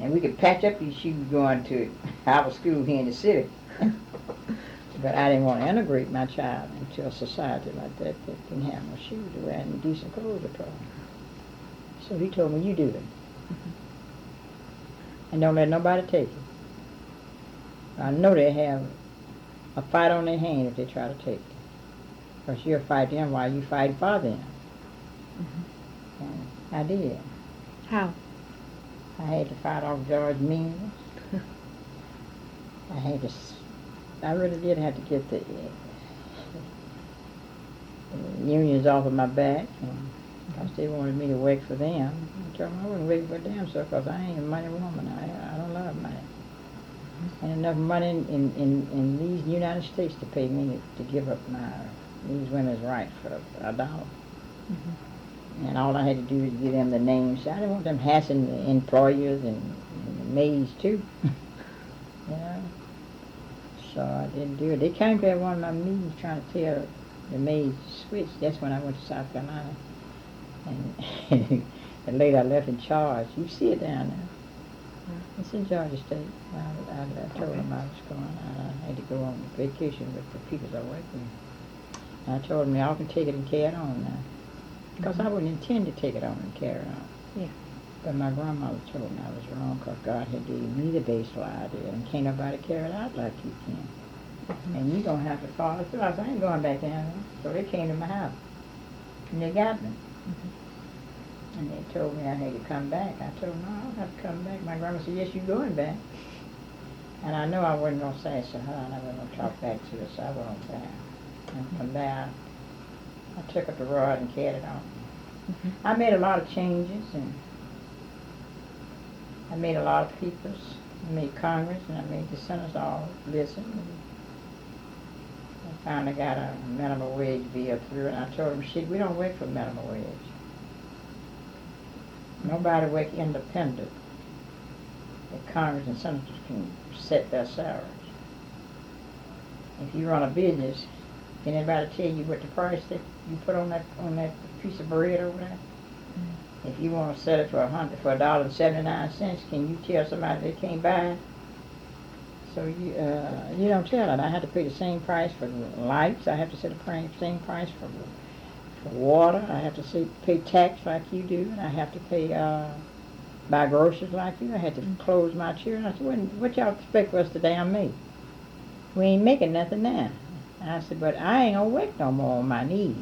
And we could patch up these shoes going to our school here in the city. But I didn't want to integrate my child into a society like that didn't have no shoes to wear and decent clothes to put on. So he told me, you do it. Mm-hmm. And don't let nobody take it. I know they have a fight on their hand if they try to take it. Because you'll fight them while you fight for them. Mm-hmm. And I did. How? I had to fight off George Means. I really did have to get the the unions off of my back, and because they wanted me to work for them. I told them I wouldn't work for them, so because I ain't a money woman. I don't love money. And enough money in these United States to pay me to give up these women's rights for a dollar. And all I had to do was give them the names. I didn't want them harassing the employers and the maids too. You know. So I didn't do it. They came to one of my meetings trying to tell the maids to switch. That's when I went to South Carolina. And the lady I left in charge, you see it down there. It's in Georgia State. I told them I was going. I had to go on vacation with the people I work with. And I told them y'all can take it and carry it on now. Because I wouldn't intend to take it on and carry it on. Yeah. But my grandmother told me I was wrong because God had gave me the baseline idea and can't nobody carry it out like you can. And you're going to have to follow through. I said, I ain't going back down there. So they came to my house. And they got me. And they told me I had to come back. I told them, no, I don't have to come back. My grandma said, yes, you're going back. And I knew I wasn't going to say so hard. I wasn't going to talk back to her, so I went back. And from there, I took up the rod and carried it on. I made a lot of changes, and I made a lot of peoples. I made Congress, and I made the senators all listen. And I finally got a minimum wage bill through, and I told them, shit, we don't work for minimum wage. Nobody work independent. The Congress and senators can set their salaries. If you run a business, can anybody tell you what the price that you put on that piece of bread over there? If you want to sell it for $1.79, can you tell somebody they can't buy it? So you don't tell it. I have to pay the same price for the lights. I have to set the same price for water. I have to pay tax like you do, and I have to pay buy groceries like you. I had to clothe my children. I said, what y'all expect for us to damn make? We ain't making nothing now. And I said, but I ain't gonna work no more on my knees.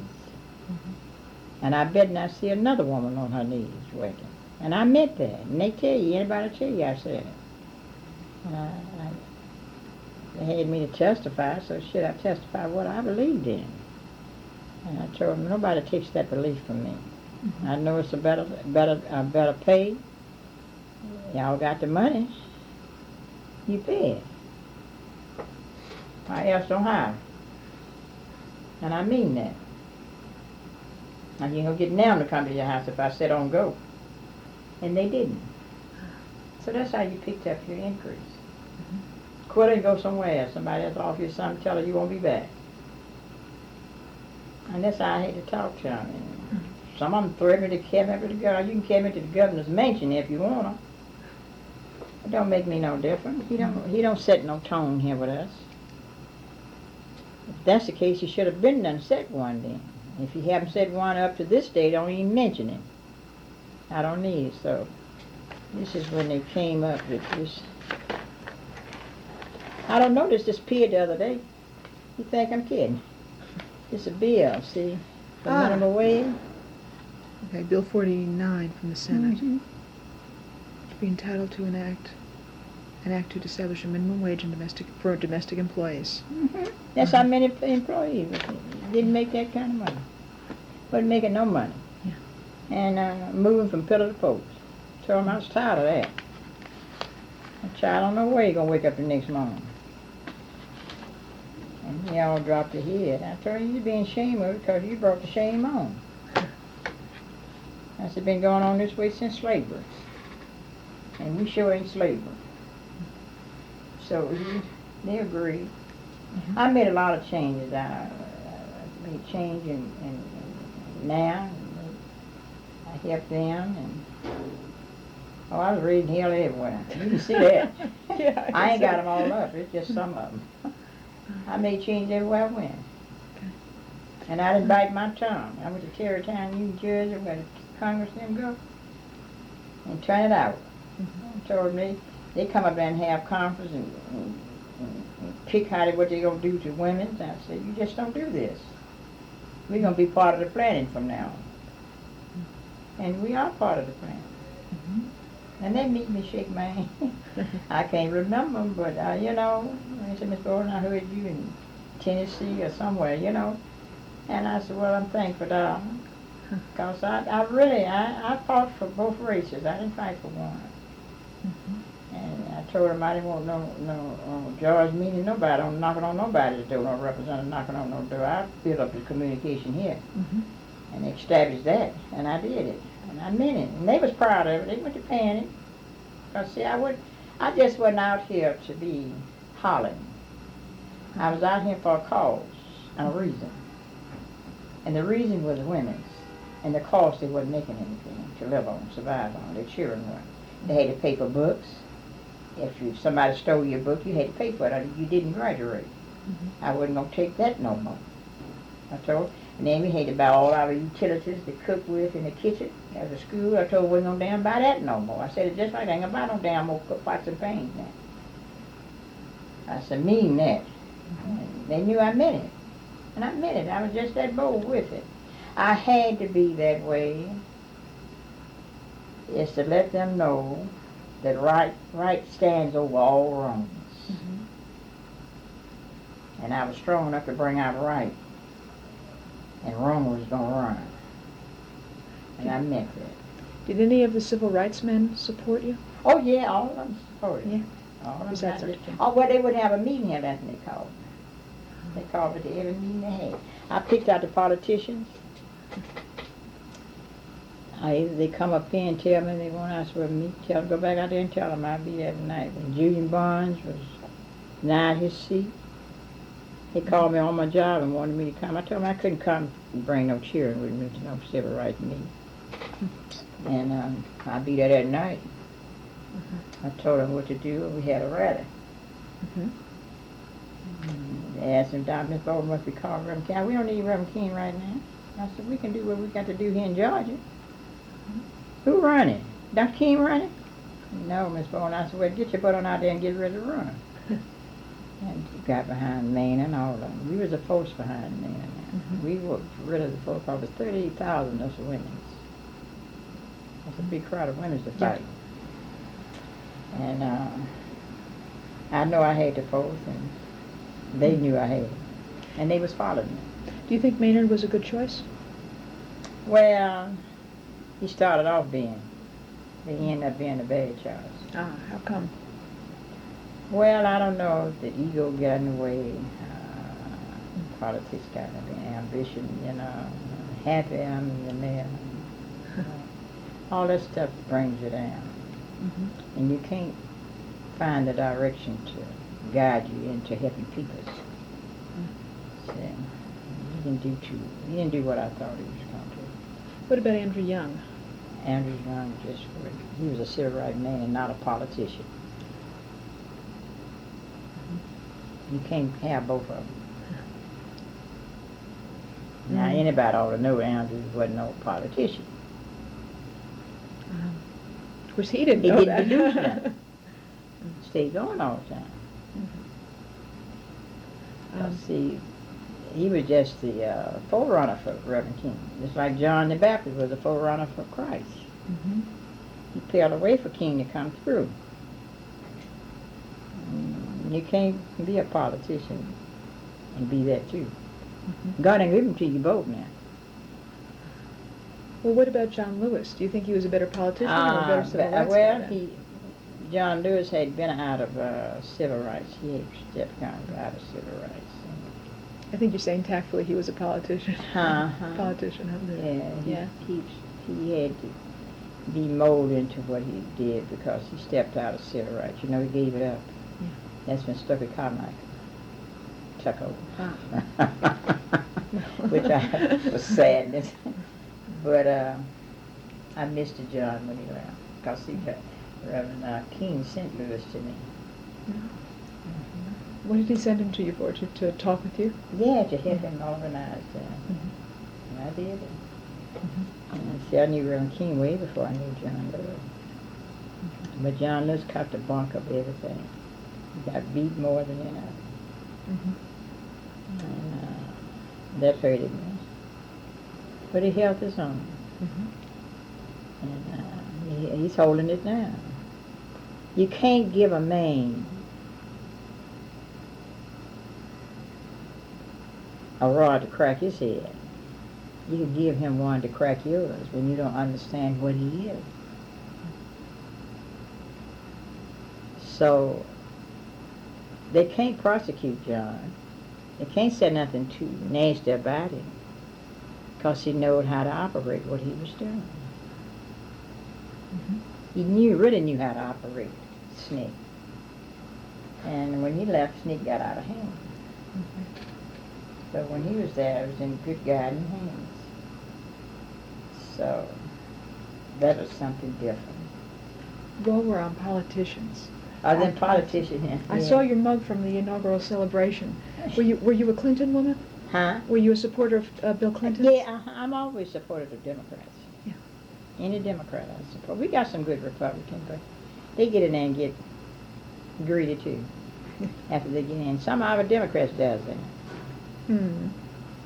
And I bet not see another woman on her knees working. And I meant that. And they tell you, anybody tell you I said it. They had me to testify, so should I testify what I believed in? And I told them, nobody takes that belief from me. I know it's a better pay. Y'all got the money. You pay it. I else don't hire. And I mean that. And you ain't gonna get them to come to your house if I said don't go. And they didn't. So that's how you picked up your increase. Quit and go somewhere else. Somebody else offer you something, tell her you won't be back. And that's how I had to talk to them. And some of them threatened me to carry me to the governor. You can carry me to the governor's mansion if you want to. It don't make me no difference. He don't set no tone here with us. If that's the case, he should have been done set one then. If he haven't set one up to this day, don't even mention it. I don't need it. So this is when they came up with this. I don't know, this disappeared the other day. You think I'm kidding? It's a bill, see, the minimum wage. Okay, Bill 49 from the Senate. To be entitled to an act to establish a minimum wage for domestic employees. That's how many employees didn't make that kind of money. Wasn't making no money. Yeah. And moving from pillar to post. Told him I was tired of that. A child don't know where you're going to wake up the next morning. And he all dropped his head. I told him, you're being ashamed of it because you brought the shame on. That's been going on this way since slavery. And we sure ain't slavery. So they agreed. I made a lot of changes. I made change in now. I helped them. And I was reading hell everywhere. You can see that. Yeah, I ain't got them all up. It's just some of them. I made change everywhere I went. Okay. And I didn't bite my tongue. I went to Tarrytown, New Jersey, where the congressmen go, and turn it out. I told them they come up there and have conference and pick what they're going to do to women. And I said, you just don't do this. We're going to be part of the planning from now on. And we are part of the plan. And they meet me, shake my hand. I can't remember them, but, I said, Miss Bolden, I heard you in Tennessee or somewhere, And I said, well, I'm thankful, darling. Because I really, I fought for both races. I didn't fight for one. And I told him I didn't want no George meaning nobody, I'm knocking on nobody's door, no representative knocking on no door. I built up the communication here and established that, and I did it. And I meant it. And they was proud of it. They went to paying it. Because, see, I just wasn't out here to be hollering. I was out here for a cause and a reason. And the reason was women's. And the cost, they wasn't making anything to live on, survive on. Their children weren't. They had to pay for books. If somebody stole your book, you had to pay for it, or you didn't graduate. I wasn't going to take that no more. I told. And then we had to buy all our utilities to cook with in the kitchen as a school. I told we wasn't going to damn buy that no more. I said, it just like I ain't going to buy no damn more pots and pans now. I said, mean that. And they knew I meant it. And I meant it. I was just that bold with it. I had to be that way. Is to let them know that right stands over all wrongs. And I was strong enough to bring out right. And wrong was going to run. And I meant that. Did any of the civil rights men support you? Oh, yeah, all of them supported. Yeah. All of Besides them. the two. Oh, well, they would have a meeting here, that's what they called it. They called it every meeting they had. I picked out the politicians. Either they come up here and tell me they want us to meet, go back out there and tell them I'll be there tonight. When Julian Barnes was denied his seat, he called me on my job and wanted me to come. I told him I couldn't come and bring no children with me to no civil rights meeting. And I'll be there that night. I told him what to do, and we had a rally. They asked him, Miss Bolden must be called Reverend King. We don't need Reverend King right now. I said, we can do what we got to do here in Georgia. Who running? Dr. King running? No, Miss Bolden. I said, well, get your butt on out there and get ready to run. And he got behind Maine and all of them. We was a force behind Maine. We were rid of the folks. Over 38,000 of us women. That's a big crowd of women to fight. And I know I had the force, and they knew I had it. And they was following me. Do you think Maynard was a good choice? Well, he started off being, but he ended up being a bad choice. How come? Well, I don't know if the ego got in the way, politics got in the way, ambition, happy I'm the mayor. All that stuff brings you down. And you can't find the direction to guide you into helping people. So, he didn't do what I thought he was going to do. What about Andrew Young? Andrew Young he was a civil rights man and not a politician. You can't have both of them. Now, anybody ought to know Andrew wasn't no politician. Of course, he didn't know that. He didn't produce nothing. Stayed going all the time. See, he was just the forerunner for Reverend King. Just like John the Baptist was a forerunner for Christ. He paved the way for King to come through. You can't be a politician and be that too. God ain't given to you both now. Well, what about John Lewis? Do you think he was a better politician or a better civil rights guy? John Lewis had been out of civil rights. He had stepped kind of out of civil rights. I think you're saying tactfully he was a politician. Politician, Yeah. He had to be molded into what he did because he stepped out of civil rights. He gave it up. Yeah. That's when Stokely Carmichael took over. Which was sadness. But I missed John when he left because Reverend King sent Lewis to me. What did he send him to you for? To talk with you? Yeah, to help him organize. And I did it. See, I knew Reverend King way before I knew John Lewis. But John Lewis caught the bunk of everything. He got beat more than enough. And that hurted me. But he held his own. And he's holding it down. You can't give a man a rod to crack his head. You can give him one to crack yours when you don't understand what he is. So, they can't prosecute John. They can't say nothing too nasty about him, because he knew how to operate what he was doing. He really knew how to operate Snake. And when he left, Snake got out of hand. But when he was there, it was in good guiding hands. So, that was something different. While we're on politicians, Other than politicians, I saw your mug from the inaugural celebration. Were you a Clinton woman? Huh? Were you a supporter of Bill Clinton? Yeah, I'm always supportive of Democrats. Yeah. Any Democrat I support. We got some good Republicans, but they get in there and get greedy too after they get in. Some of our Democrats does that.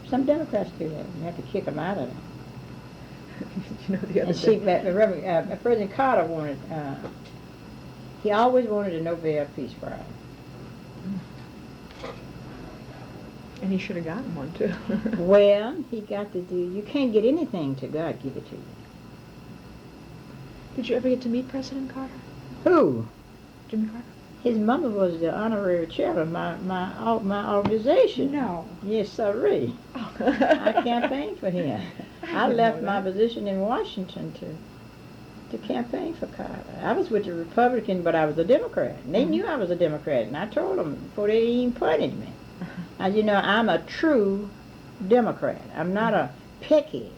Some Democrats do that. You have to kick them out of there. You know, the other And see, day. President Carter wanted, he always wanted a Nobel Peace Prize. And he should have gotten one, too. Well, he got to do, you can't get anything till God give it to you. Did you ever get to meet President Carter? Who? Jimmy Carter? His mother was the honorary chair of my organization. No. Yes, sirree. Oh. I campaigned for him. I didn't left know my that. position in Washington to campaign for Carter. I was with the Republican, but I was a Democrat. And they knew I was a Democrat, and I told them before they even punished me. As you know, I'm a true Democrat. I'm not a picky,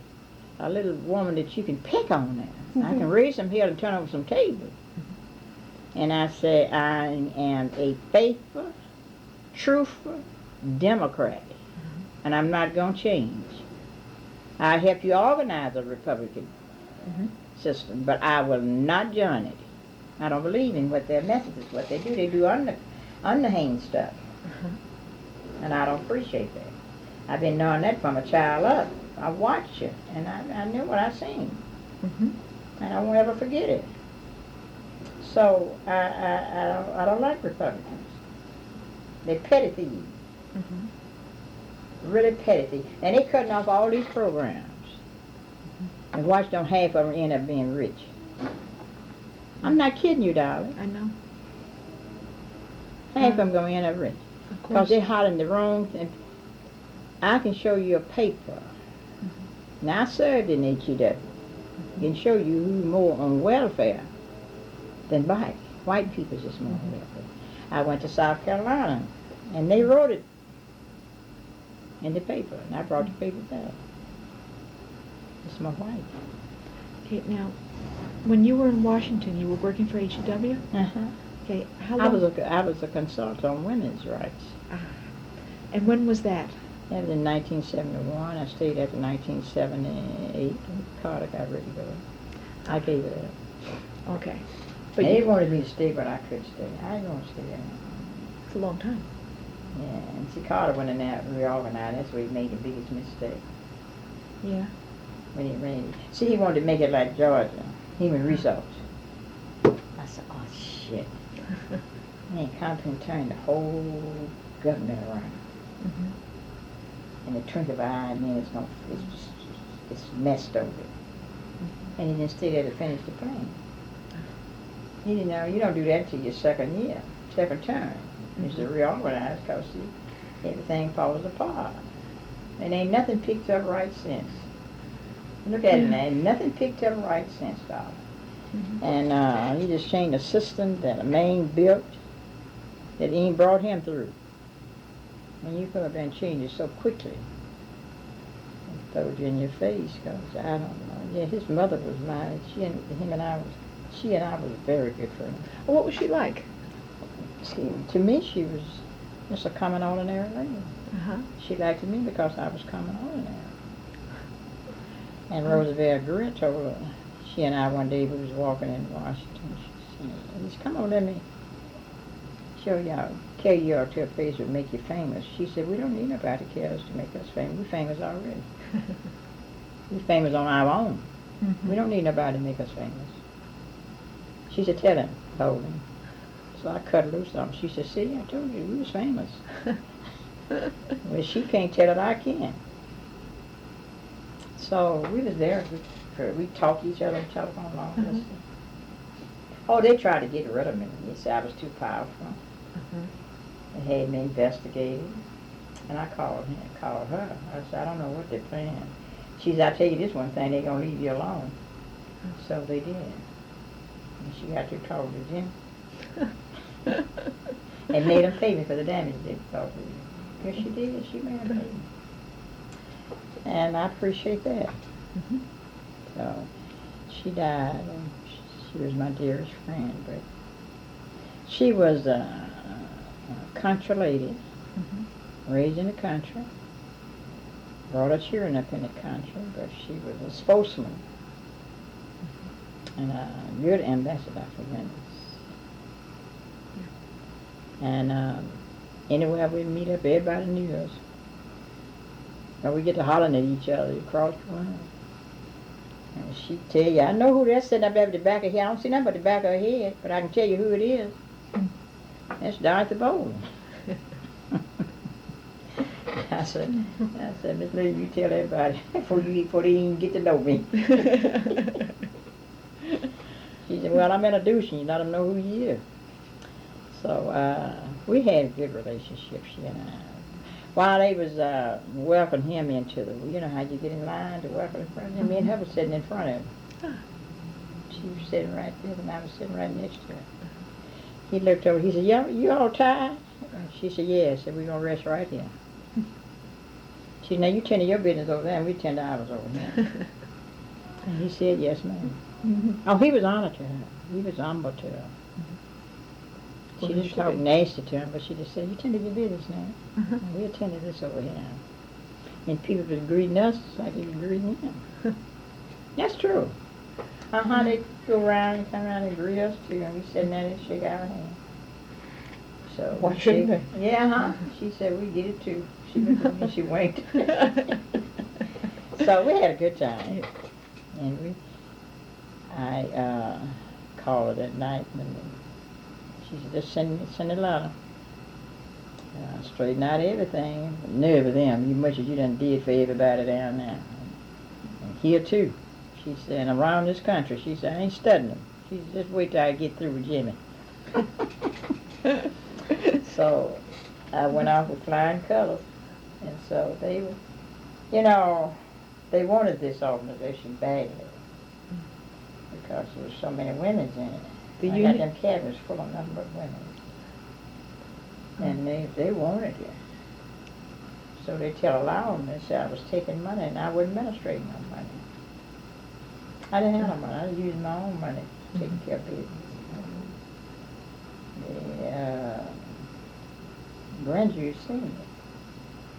a little woman that you can pick on now. I can raise some hell and turn over some tables. And I say I am a faithful, truthful Democrat. And I'm not going to change. I help you organize a Republican system, but I will not join it. I don't believe in what their messages, what they do. They do underhand stuff. And I don't appreciate that. I've been knowing that from a child up. I watched it, and I knew what I seen. And I won't ever forget it. So I don't like Republicans. They're petty thieves. Really petty thieves. And they're cutting off all these programs. And watch them, half of them end up being rich. I'm not kidding you, darling. I know. Half of them going to end up rich. Of Because course. they're hollering the wrong thing. I can show you a paper. Now, I served in HEW. I can show you who's more on welfare than black. White people's just more on welfare. I went to South Carolina, and they wrote it in the paper, and I brought the paper back. It's my white. Okay, now, when you were in Washington, you were working for HEW? Okay, how long? I was a consultant on women's rights. And when was that? That was in 1971. I stayed after 1978. Carter got ready to go. I gave it up. Okay. But they wanted me to stay, but I couldn't stay. I didn't want to stay there. It's a long time. Yeah, and see, Carter went in there and reorganized. That's where he made the biggest mistake. Yeah. When he ran. See, he wanted to make it like Georgia, human resource. I said, oh, shit. And he come and turned the whole government around. In the twinkle of an eye, and then it's messed over. And he didn't stay there to finish the plan. He didn't know, you don't do that till your second year, second term. It's to reorganize, because everything falls apart. And ain't nothing picked up right since. Look at it now, ain't nothing picked up right since, darling. And he just changed a system that a man built that ain't brought him through. And you come up there and change it so quickly. And throw it in your face, because I don't know. Yeah, his mother was mine. She and I was very good friends. Well, what was she like? To me, she was just a common ordinary lady. She liked me because I was common ordinary. And Roosevelt Greer told her, she and I one day, we was walking in Washington, she said, come on, let me show y'all, carry y'all to a place that would make you famous. She said, we don't need nobody to carry us to make us famous. We're famous already. We're famous on our own. We don't need nobody to make us famous. She said, tell him, Bolden. So I cut loose on him. She said, see, I told you, we was famous. Well, she can't tell it, I can. So we was there. We talked to each other on the telephone long. Uh-huh. Oh, they tried to get rid of me. They said I was too powerful. Uh-huh. They had me investigated. And I called her. I said, I don't know what they're planning. She said, I tell you this one thing, they're going to leave you alone. So they did. And she got too tall to Jim. And made them pay me for the damage they caused me. Yes, she did. She made them pay me. And I appreciate that. Mm-hmm. So she died, and she was my dearest friend. But she was a country lady, raised in the country, brought her children up in the country, but she was a spokesman and a good ambassador for women. And anywhere we meet up, everybody knew us. And we get to hollering at each other across the room. And she'd tell you, I know who that's sitting up there at the back of here. I don't see nothing but the back of her head, but I can tell you who it is. That's Dorothy Bolden. I said, Miss Lee, you tell everybody before they even get to know me. She said, well, I'm introducing you, let them know who you is. So we had a good relationship, she and I. While they was welcoming him into the, you know how you get in line to welcome in front of him, me and her was sitting in front of him. She was sitting right there, and I was sitting right next to her. He looked over, he said, you all tired? She said, yeah. I said, we're going to rest right here. She said, now you tend to your business over there, and we tend to ours over here. And he said, yes, ma'am. Oh, he was honored to her. He was humble to her. She didn't talk nasty to him, but she just said, you tend to your business now. And we attend to this over here. And people was greeting us like they were greeting him. That's true. They go around and come around and greet us too, and we sitting there and shake our hand. So why shouldn't they? Yeah, She said we get it too. She looked at me and she winked. So we had a good time. And I called her that night, and she said, just send a letter. Straighten out everything. Nerve of them, you much as you done did for everybody down there. And here too. She said, and around this country, she said, I ain't studying them. She said, just wait till I get through with Jimmy. So I went off with flying colors. And so they were, they wanted this organization badly. Because there was so many women in it. I got them cabinets full of nothing but women. And they wanted it. So they allowed me. They said I was taking money and I wasn't administrating no money. I didn't have no money. I was using my own money to take care of business. The grand jury seen it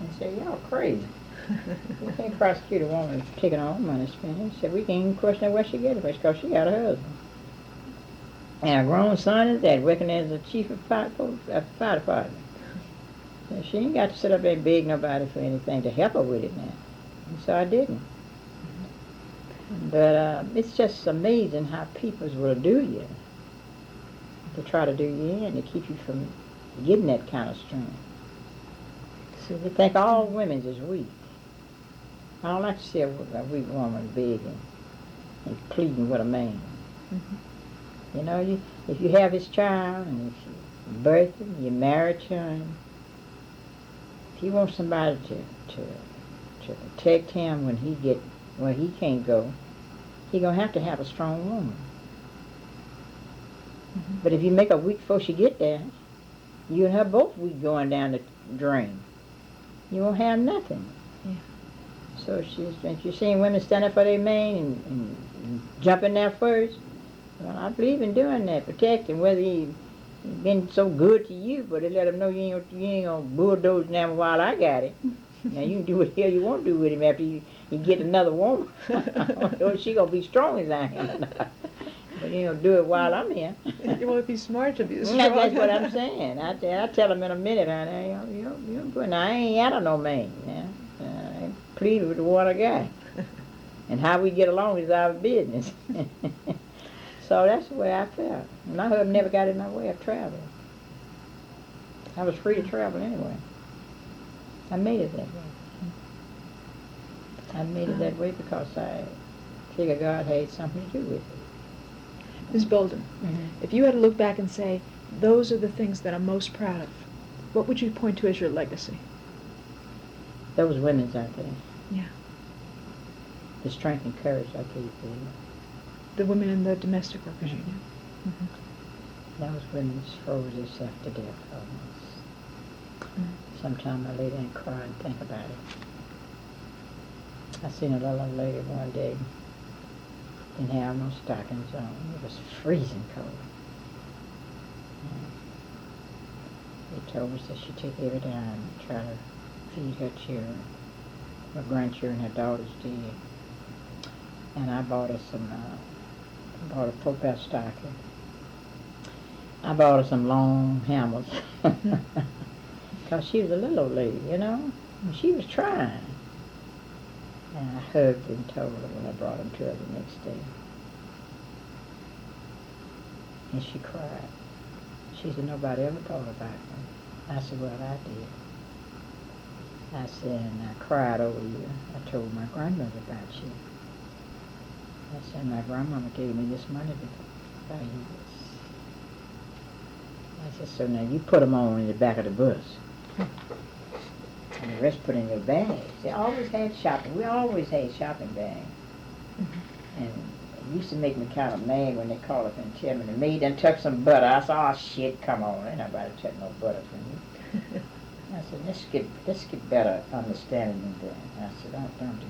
and said, y'all crazy. We can't prosecute a woman for taking her own money spending. He said, we can't even question where she get it from because she got a husband. And a grown son is that, working as the chief of fire department. So she ain't got to sit up there and beg nobody for anything to help her with it now. And so I didn't. But it's just amazing how people will do you to try to do you in to keep you from getting that kind of strength. So they think all women is weak. I don't like to see a weak woman begging and pleading with a man. You know, if you have his child and if you birth him, you married to him, if you want somebody to protect him when he can't go, he gonna have to have a strong woman. But if you make her weak before she get there, you and her both weak going down the drain. You won't have nothing. Yeah. So if you're seeing women stand up for their man and jump in there first, well, I believe in doing that, protecting, whether he's been so good to you, but they let him know you ain't gonna bulldoze him while I got it. Now you can do what the hell you want to do with him after you get another woman. I don't know if she gonna be strong as I am or not. But you do it while I'm here. You want to be smart to be strong. That's what I'm saying. I tell him in a minute, honey, you good. Now I ain't out of no man. I plead with the one I got. And how we get along is our business. So that's the way I felt. My husband never got in my way of traveling. I was free to travel anyway. I made it that way. I made it that way because I figured God had something to do with it. Ms. Bolden, Mm-hmm. if you had to look back and say, those are the things that I'm most proud of, what would you point to as your legacy? Those women's out there. Yeah. The strength and courage I gave them. The women in the domestic workers union. Those women froze themselves to death almost. Sometimes I lay there and cry and think about it. I seen a little lady one day, didn't have no stockings on. It was freezing cold. They told us that she take every dime and try to feed her children, her grandchildren, her daughters did. And I bought her bought a 4-pair stocking. I bought her some long hammers. Because she was a little old lady, you know, and she was trying. And I hugged and told her when I brought them to her the next day. And she cried. She said, nobody ever thought about me. I said, well, I did. I said, and I cried over you. I told my grandmother about you. I said, my grandmama gave me this money to buy you this. I said, so now you put them on in the back of the bus. And the rest put in your bags. They always had shopping. We always had shopping bags. And it used to make me kind of mad when they called up and tell me the maid done took some butter. I said, oh shit, come on, ain't nobody took no butter from you. I said, let's get better understanding than that. I said, don't do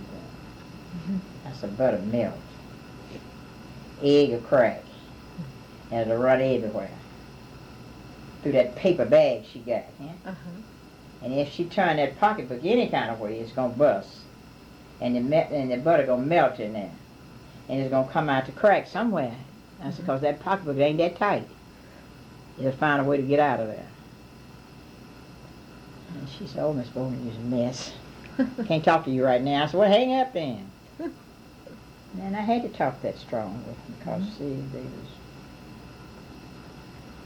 that. I said, butter melt. Egg will crack. And it'll run everywhere. Through that paper bag she got, yeah? And if she turn that pocketbook any kind of way, it's gonna bust. And the butter gonna melt in there. And it's gonna come out to crack somewhere. That's because that pocketbook ain't that tight. It'll find a way to get out of there. And she said, oh, Miss Bolden, you're a mess. Can't talk to you right now. I said, well, hang up then. And I had to talk that strong with them because, see, they was...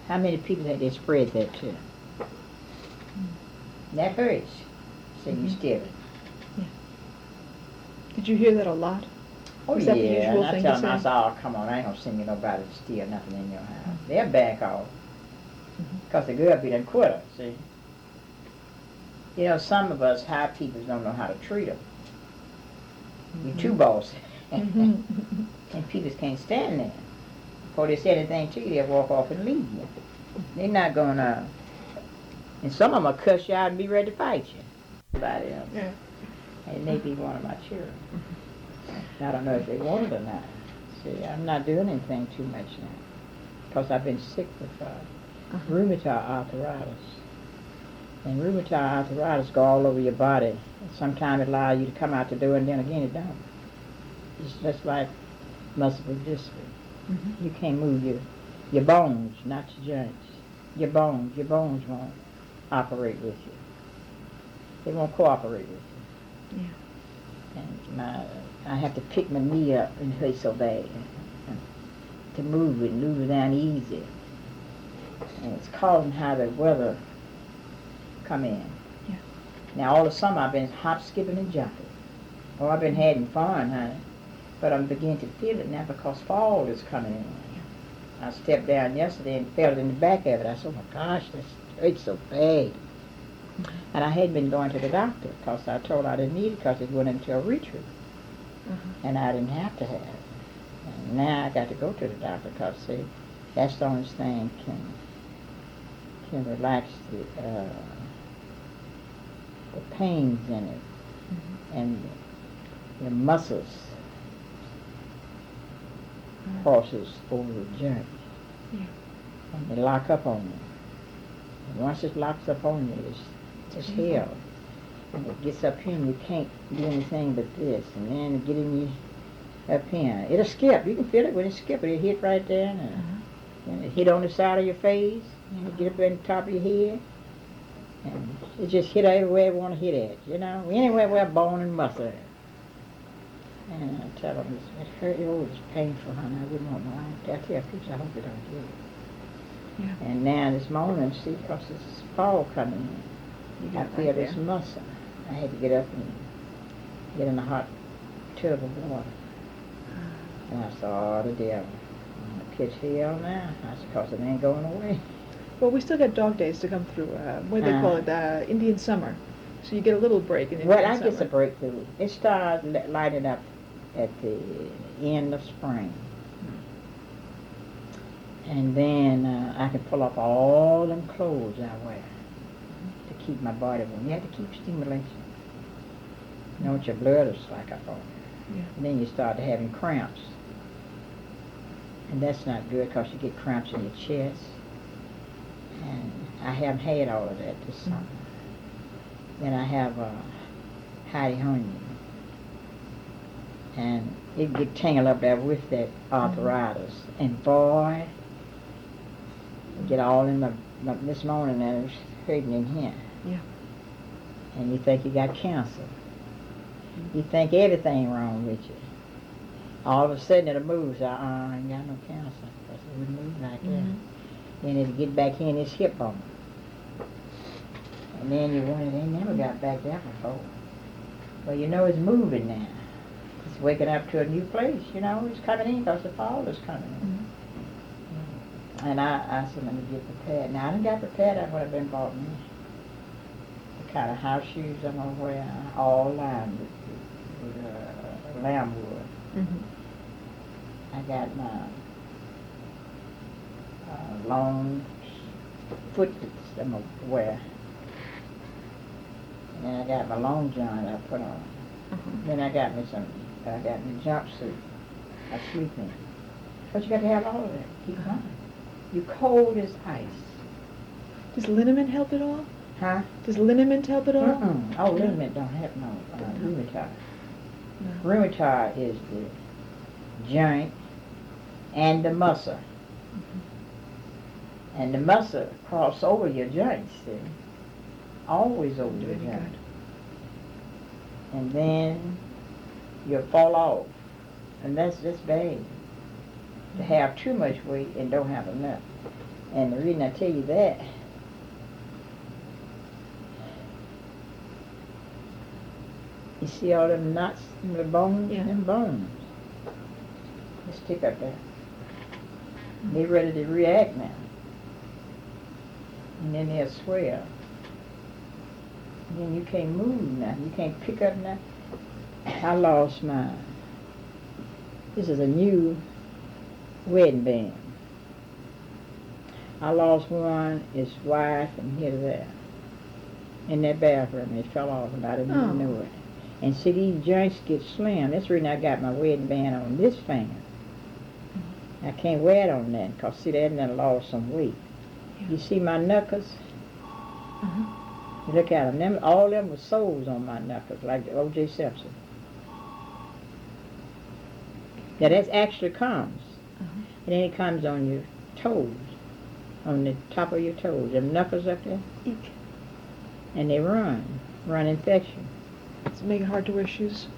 How many people had they spread that to? That hurts. So you steal it. Yeah. Did you hear that a lot? Oh, Was yeah. that the usual And I thing tell to them, I say? said, oh, come on, I ain't gonna send you nobody to steal nothing in your house. They'll back off. Because the girl be done quit her, see. You know, some of us high people don't know how to treat them. You're too bossy. And people can't stand that. Before they say anything to you, they'll walk off and leave you. They're not gonna... And some of them will cuss you out and be ready to fight you. Somebody else. Yeah. And they be one of my children. I don't know if they want it or not. See, I'm not doing anything too much now. Because I've been sick with rheumatoid arthritis. And rheumatoid arthritis go all over your body. Sometimes it allows you to come out the door and then again it don't. It's just like muscular dystrophy. You can't move your bones, not your joints. Your bones won't operate with you. They won't cooperate with you. Yeah. And I have to pick my knee up and it hurts so bad. To move it down easy. And it's causing how the weather come in. Yeah. Now all of summer I've been hop, skipping, and jumping. Oh, I've been having fun, honey. But I'm beginning to feel it now because fall is coming in. I stepped down yesterday and felt it in the back of it. I said, oh my gosh, this hurts so bad. And I had been going to the doctor because I told her I didn't need it because it went into a retreat. And I didn't have to have it. And now I got to go to the doctor because, see, that's the only thing can relax the pains in it and the muscles crosses over the joint. Yeah. And they lock up on you. And once it locks up on you, it's hell. And it gets up here and you can't do anything but this. And then it get in you up here. It'll skip. You can feel it when it skip. It'll hit right there. And it hit on the side of your face. And it get up in the top of your head. And it just hit everywhere you want to hit at. You know, anywhere where bone and muscle is. And I tell them, it hurt, it's painful, honey. I wouldn't want my life. I tell people, I hope you don't get it. Yeah. And now this morning, see, because it's fall coming in, I feel this muscle. I had to get up and get in a hot tub of water. And I saw, oh, the devil. I'm going to catch hell now. I said, 'cause it ain't going away. Well, we still got dog days to come through. What do they call it? Indian summer. So you get a little break in Indian Well, summer. I get a breakthrough. It starts lighting up at the end of spring. And then I can pull off all them clothes I wear to keep my body warm. You have to keep stimulation. You know what your blood is like up on. Yeah. And then you start having cramps. And that's not good because you get cramps in your chest. And I haven't had all of that this summer. Then I have Heidi honey. And it get tangled up there with that arthritis. And boy, it get all in this morning and it was hurting in here. Yeah. And you think you got cancer. You think everything wrong with you. All of a sudden it moves. I ain't got no cancer. Because it would move like that. Then it'll get back in this hip bone. And then you wonder, they never got back there before. Well, you know it's moving now. It's waking up to a new place, you know. It's coming in because the fall is coming in. And I said, let me get prepared. Now, I done got prepared. That's what I've been bought me. The kind of house shoes I'm going to wear, all lined with lamb wood. I got my long foot boots I'm going to wear. And then I got my long john I put on. Then I got me jumpsuit I sleep in. But you got to have all of that. Keep going. You cold as ice. Does liniment help at all? Huh? Does liniment help at all? Oh, liniment don't help no rheumatoid. No. Rheumatoid is the joint and the muscle. And the muscle cross over your joints, see? Always over your Very joint. good. And then you'll fall off. And that's bad. To have too much weight and don't have enough. And the reason I tell you that, you see all them knots in the bones? Yeah. Them bones. They stick up there. They're ready to react now. And then they'll swell. And then you can't move now. You can't pick up now. I lost mine. This is a new wedding band. I lost one, it's wide from here to there. In that bathroom, it fell off and I didn't even know it. And see, these joints get slim. That's the reason I got my wedding band on this finger. I can't wear it on that, because see, that done lost some weight. Yeah. You see my knuckles? You look at them, all them were soles on my knuckles, like the O.J. Simpson. Now that actually comes. And then it comes on your toes, on the top of your toes. Them knuckles up there. Eek. And they run infection. Does it make it hard to wear shoes?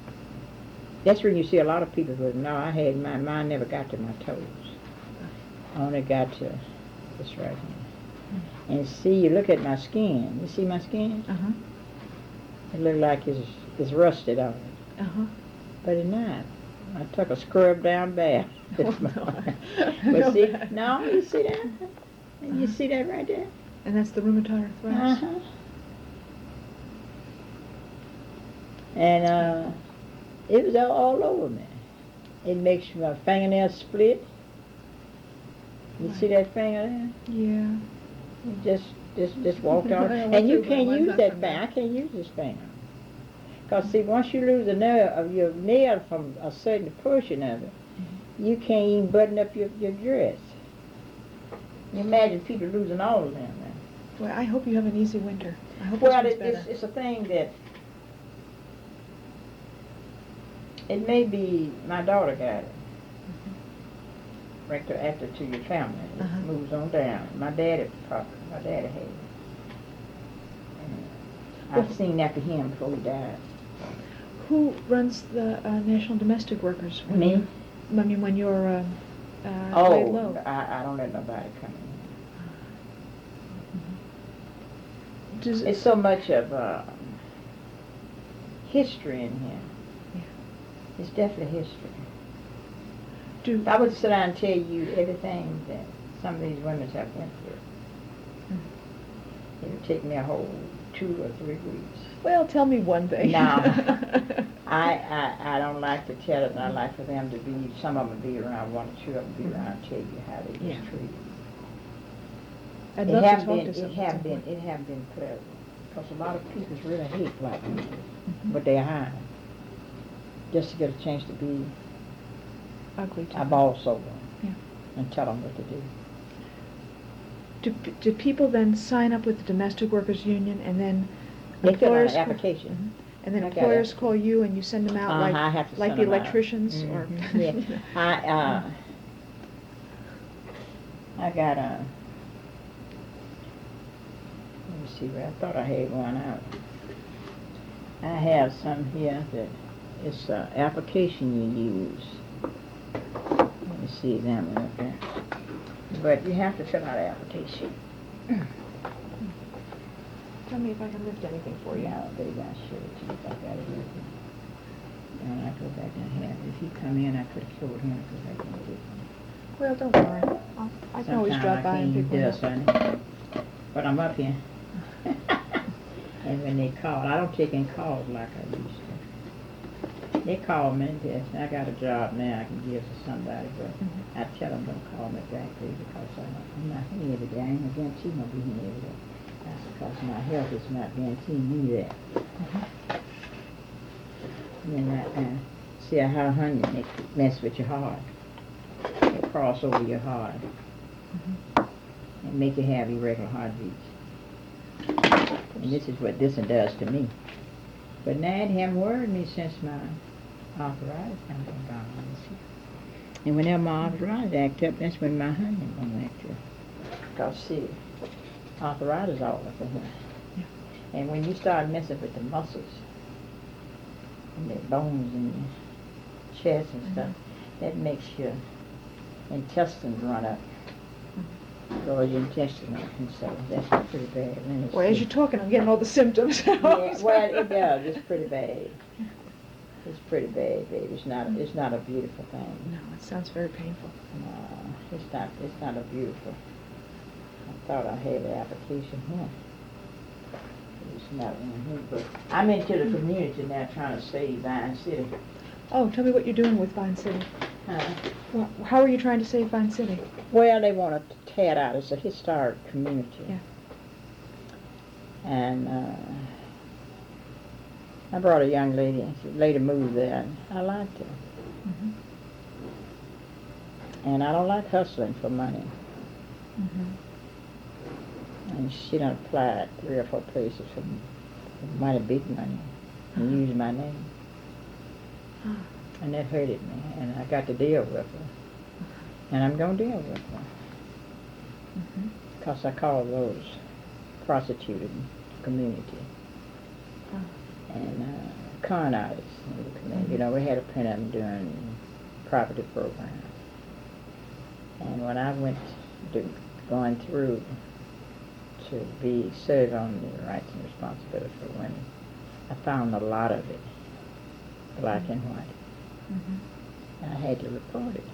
That's when you see a lot of people go, no, I had mine never got to my toes. I only got to this right here. And see, you look at my skin. You see my skin? It look like it's rusted on it. But it's not. I took a scrub down bath. But see, no, you see that? You see that right there? And that's the rheumatoid arthritis. And it was all over me. It makes my fingernails split. You see that finger there? Yeah. It just walked off. And you can't use that finger. I can't use this finger. Because see, once you lose the nerve of your nail from a certain portion of it, you can't even button up your dress. You imagine people losing all of them now. Well, I hope you have an easy winter. I hope Well, this one's better. it's a thing that it may be my daughter got it. Right after to your family. It moves on down. My daddy had it. I've seen after him before he died. Who runs the National Domestic Workers? Me? I mean, when you're laid low. I don't let nobody come in. Does It's so much of history in here. Yeah. It's definitely history. Do If I would sit down and tell you everything that some of these women have went through, it would take me a whole 2 or 3 weeks. Well, tell me one thing. No. I don't like to tell it, and I like for them to be, some of them be around, 1 or 2 of them be around and tell you how they was treated. I'd It love to have talk been, to it some. have been, it have been pleasant, because a lot of people really hate black people, but they're hiding, just to get a chance to be Ugly too. a boss over them, Yeah. and tell them what to do. Do people then sign up with the domestic workers union and then They fill out employers an application. And then I got employers it. call you and you send them out I have to like send the them out. electricians or Yeah. I got a. Let me see where I thought I had one out. I have some here that it's an application you use. Let me see them up there. But you have to fill out an application. Tell me if I can lift anything for you. Yeah, baby, I'll show it to you if I got it with me. And when I go back down here, if he come in, I could have killed him because I can't get him. Well, don't worry. I can always drop by and pick one up. Honey. But I'm up here. And when they call, I don't take in calls like I used to. They call me and I got a job now I can give to somebody, but I tell them don't call me back, please, because I'm not here every day. I ain't gonna guarantee I'll be here every day. That's because my health is not guaranteeing me that. And then see how honey they mess with your heart. They cross over your heart and make you have irregular heartbeats. And this is what this one does to me. But now it haven't worried me since my arthritis has been gone. And whenever my arthritis act up, that's when my honey gonna act up. Because see, arthritis all up in here. Yeah. And when you start messing with the muscles and the bones in your chest and stuff, that makes your intestines run up. Or your intestines up, and so that's pretty bad. Well, as you're talking, I'm getting all the symptoms. Yeah, well, it does. It's pretty bad. It's pretty bad, baby. It's not a beautiful thing. No, it sounds very painful. No, it's not a beautiful. I thought I had the application here. It's not in here, but I'm into the community now, trying to save Vine City. Oh, tell me what you're doing with Vine City. Well, how are you trying to save Vine City? Well, they want to tear it out. It's a historic community. Yeah. And I brought a young lady. She later moved there. And I liked her. And I don't like hustling for money. And she done applied 3 or 4 places for money, big money, and used my name. And that hurted me. And I got to deal with her. And I'm going to deal with her. Because I call those prostituted community. And con artists in the community. You know, we had a print of them doing property programs. And when I went going through to be served on the rights and responsibility for women, I found a lot of it, black and white. And I had to report it.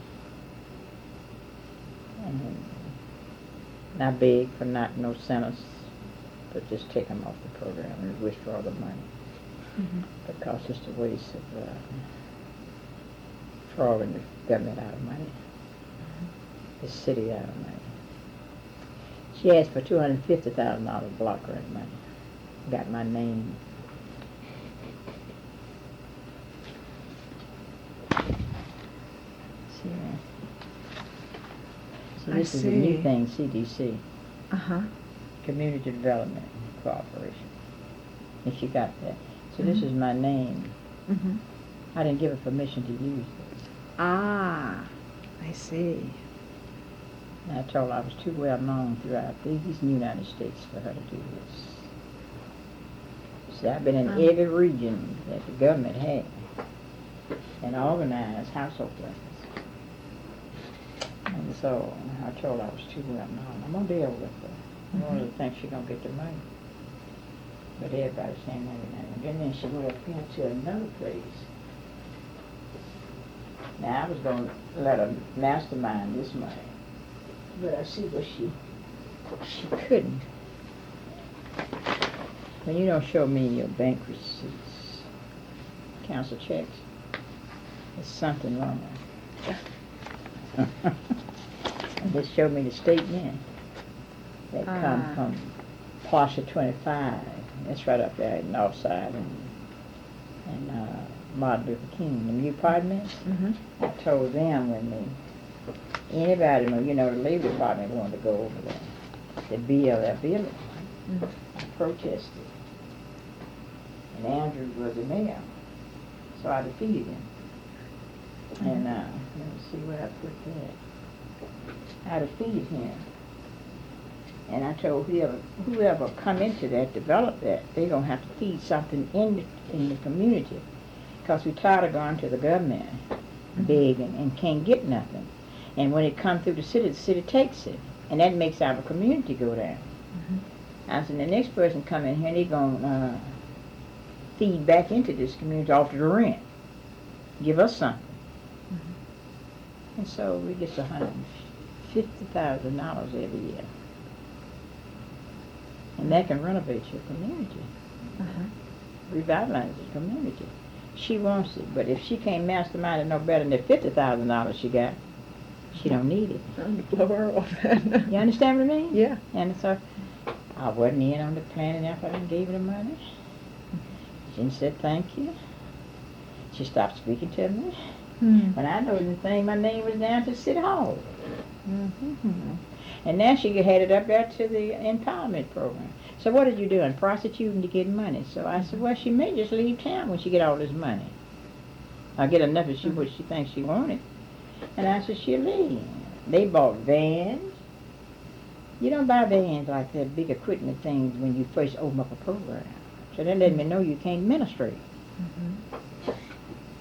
And I begged for not no sentence, but just take them off the program and withdraw the money. Because it's a waste of throwing the government out of money, the city out of money. She asked for $250,000 block grant money. Got my name. See that? So this is a new thing, CDC. Community Development Cooperation. And she got that. So this is my name. I didn't give her permission to use it. Ah, I see. And I told her I was too well known throughout these United States for her to do this. See, I've been in every region that the government had and organized household workers. And so I told her I was too well known. I'm going to deal with her. In order to think she's going to get the money. But everybody's saying 99. And then she went up into another place. Now I was going to let her mastermind this money. But I see what she couldn't. When you don't show me your bank receipts, council checks, there's something wrong. And they showed me the statement that come from Pasha 25. That's right up there in Northside and Martin Luther King. The new apartments. Mm-hmm. I told them when anybody, the Labor Department wanted to go over there, the bill, that bill. Mm-hmm. I protested. And Andrew was the mayor, so I defeated him. Mm-hmm. And let me see where I put that. I defeated him. And I told whoever come into that, develop that, they're going to have to feed something in the community. Because we're tired of going to the government, begging, and can't get nothing. And when it comes through the city takes it. And that makes our community go down. Mm-hmm. I said, the next person come in here, they're going to feed back into this community off the rent. Give us something. Mm-hmm. And so we get $150,000 every year. And that can renovate your community. Uh-huh. Revitalize the community. She wants it, but if she can't mastermind it no better than the $50,000 she got, she don't need it. I'm going to blow her off then. You understand what I mean? Yeah. And so I wasn't in on the planning after I gave her the money. She said thank you. She stopped speaking to me. Mm. When I know the thing, my name was down to City Hall. Mm-hmm. And now she headed up there to the empowerment program. So what are you doing? Prostituting to get money. So I said, well, she may just leave town when she get all this money. I'll get enough of what she thinks she wanted. And I said, she'll leave. They bought vans. You don't buy vans like that, big equipment things, when you first open up a program. So they let me know you can't administrate. Mm-hmm.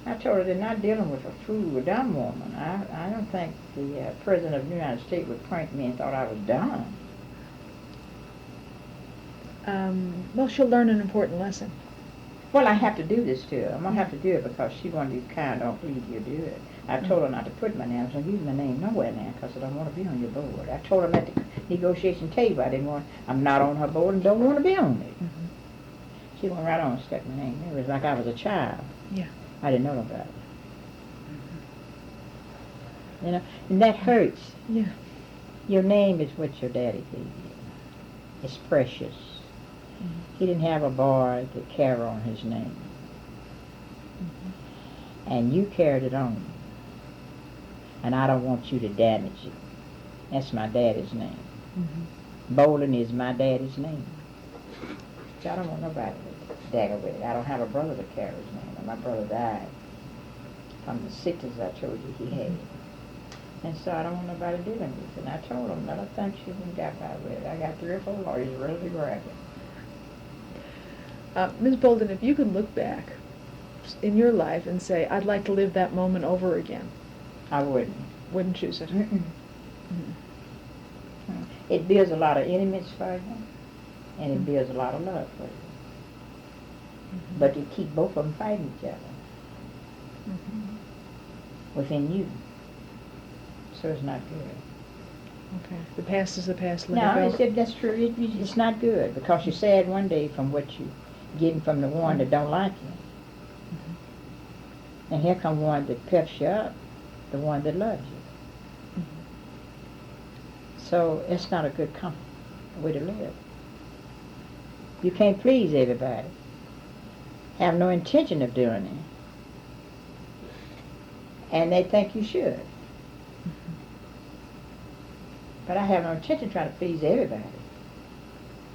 I told her they're not dealing with a fool or dumb woman. I don't think the President of the United States would prank me and thought I was dumb. Well, she'll learn an important lesson. Well, I have to do this to her. I'm going to have to do it because she's one of these kind don't please you do it. I told her not to put my name. I don't use my name nowhere now because I don't want to be on your board. I told her at the negotiation table I'm not on her board and don't want to be on it. Mm-hmm. She went right on and stuck my name. It was like I was a child. Yeah. I didn't know about it. Mm-hmm. And that hurts. Yeah. Your name is what your daddy gave you. It's precious. Mm-hmm. He didn't have a boy to carry on his name. Mm-hmm. And you carried it on. And I don't want you to damage it. That's my daddy's name. Mm-hmm. Bolden is my daddy's name. So I don't want nobody to dagger with it. I don't have a brother to carry his name. And my brother died from the sickness I told you he had. And so I don't want nobody dealing with it. And I told him, I don't think she even got by with it. I got 3 or 4 lawyers ready to grab it. Ms. Bolden, if you could look back in your life and say, I'd like to live that moment over again. I wouldn't. Wouldn't choose it. Mm-mm. Mm-mm. It builds a lot of enemies for you, and it builds a lot of love for you. Mm-hmm. But you keep both of them fighting each other within you. So it's not good. Okay. The past is the past. No, that's true. It's not good because you're sad one day from what you're getting from the one that don't like you. Mm-hmm. And here come one that peps you up, the one that loves you. Mm-hmm. So it's not a good way to live. You can't please everybody. Have no intention of doing it. And they think you should. Mm-hmm. But I have no intention of trying to please everybody.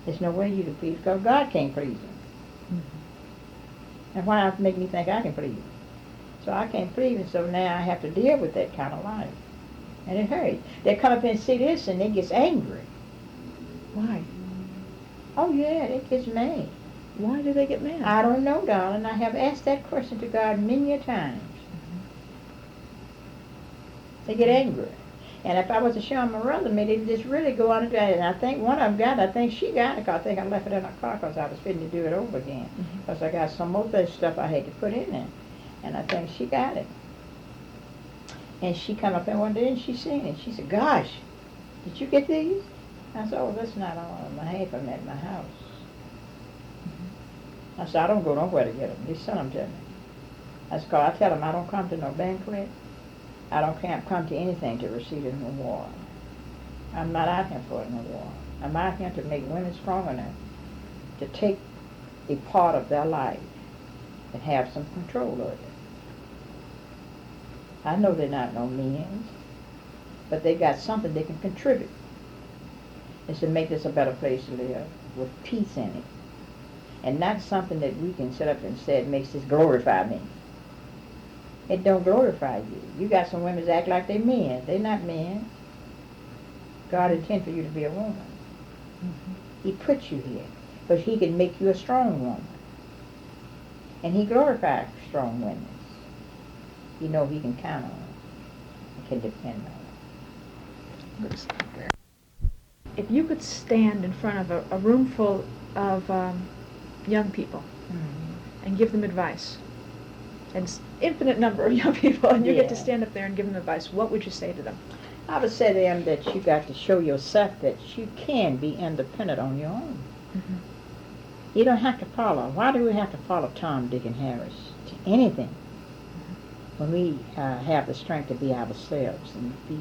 There's no way you can please because God can't please them. Mm-hmm. And why have to make me think I can please them? So I can't please them, so now I have to deal with that kind of life. And it hurts. They come up and see this and they get angry. Why? Oh yeah, they get mad. Why do they get mad? I don't know, darling. I have asked that question to God many a times. Mm-hmm. They get angry. And if I was to show them my resume, they'd just really go on to it. And I think one of them got it. I think she got it 'cause I think I left it in her car because I was fitting to do it over again. Because I got some more other stuff I had to put in there. And I think she got it. And she come up there one day and she seen it. She said, "Gosh, did you get these?" I said, "Oh, that's not all of them. I have them at my house." I said, "I don't go nowhere to get them. They send them to me." I said, "'Cause I tell them I don't come to no banquet. I don't can't come to anything to receive an award. I'm not out here for an award. I'm out here to make women strong enough to take a part of their life and have some control of it. I know they're not no men, but they got something they can contribute. It's to make this a better place to live with peace in it. And not something that we can sit up and say it makes this glorify me. It don't glorify you. You got some women that act like they're men. They're not men. God intended for you to be a woman. He put you here, but he can make you a strong woman. And he glorifies strong women. You know he can count on them. He can depend on them. If you could stand in front of a room full of young people and give them advice, and infinite number of young people, and you get to Yeah. stand up there and give them advice, what would you say to them? I would say to them that you got to show yourself that you can be independent on your own. You don't have to follow. Why do we have to follow Tom, Dick, and Harris to anything when we have the strength to be ourselves and be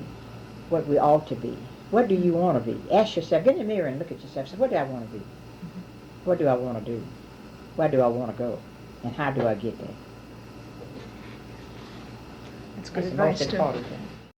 what we ought to be? What do you want to be? Ask yourself, get in the mirror and look at yourself. Say, what do I want to be? What do I want to do? Where do I want to go? And how do I get there? That's good That's the advice, most too. important thing.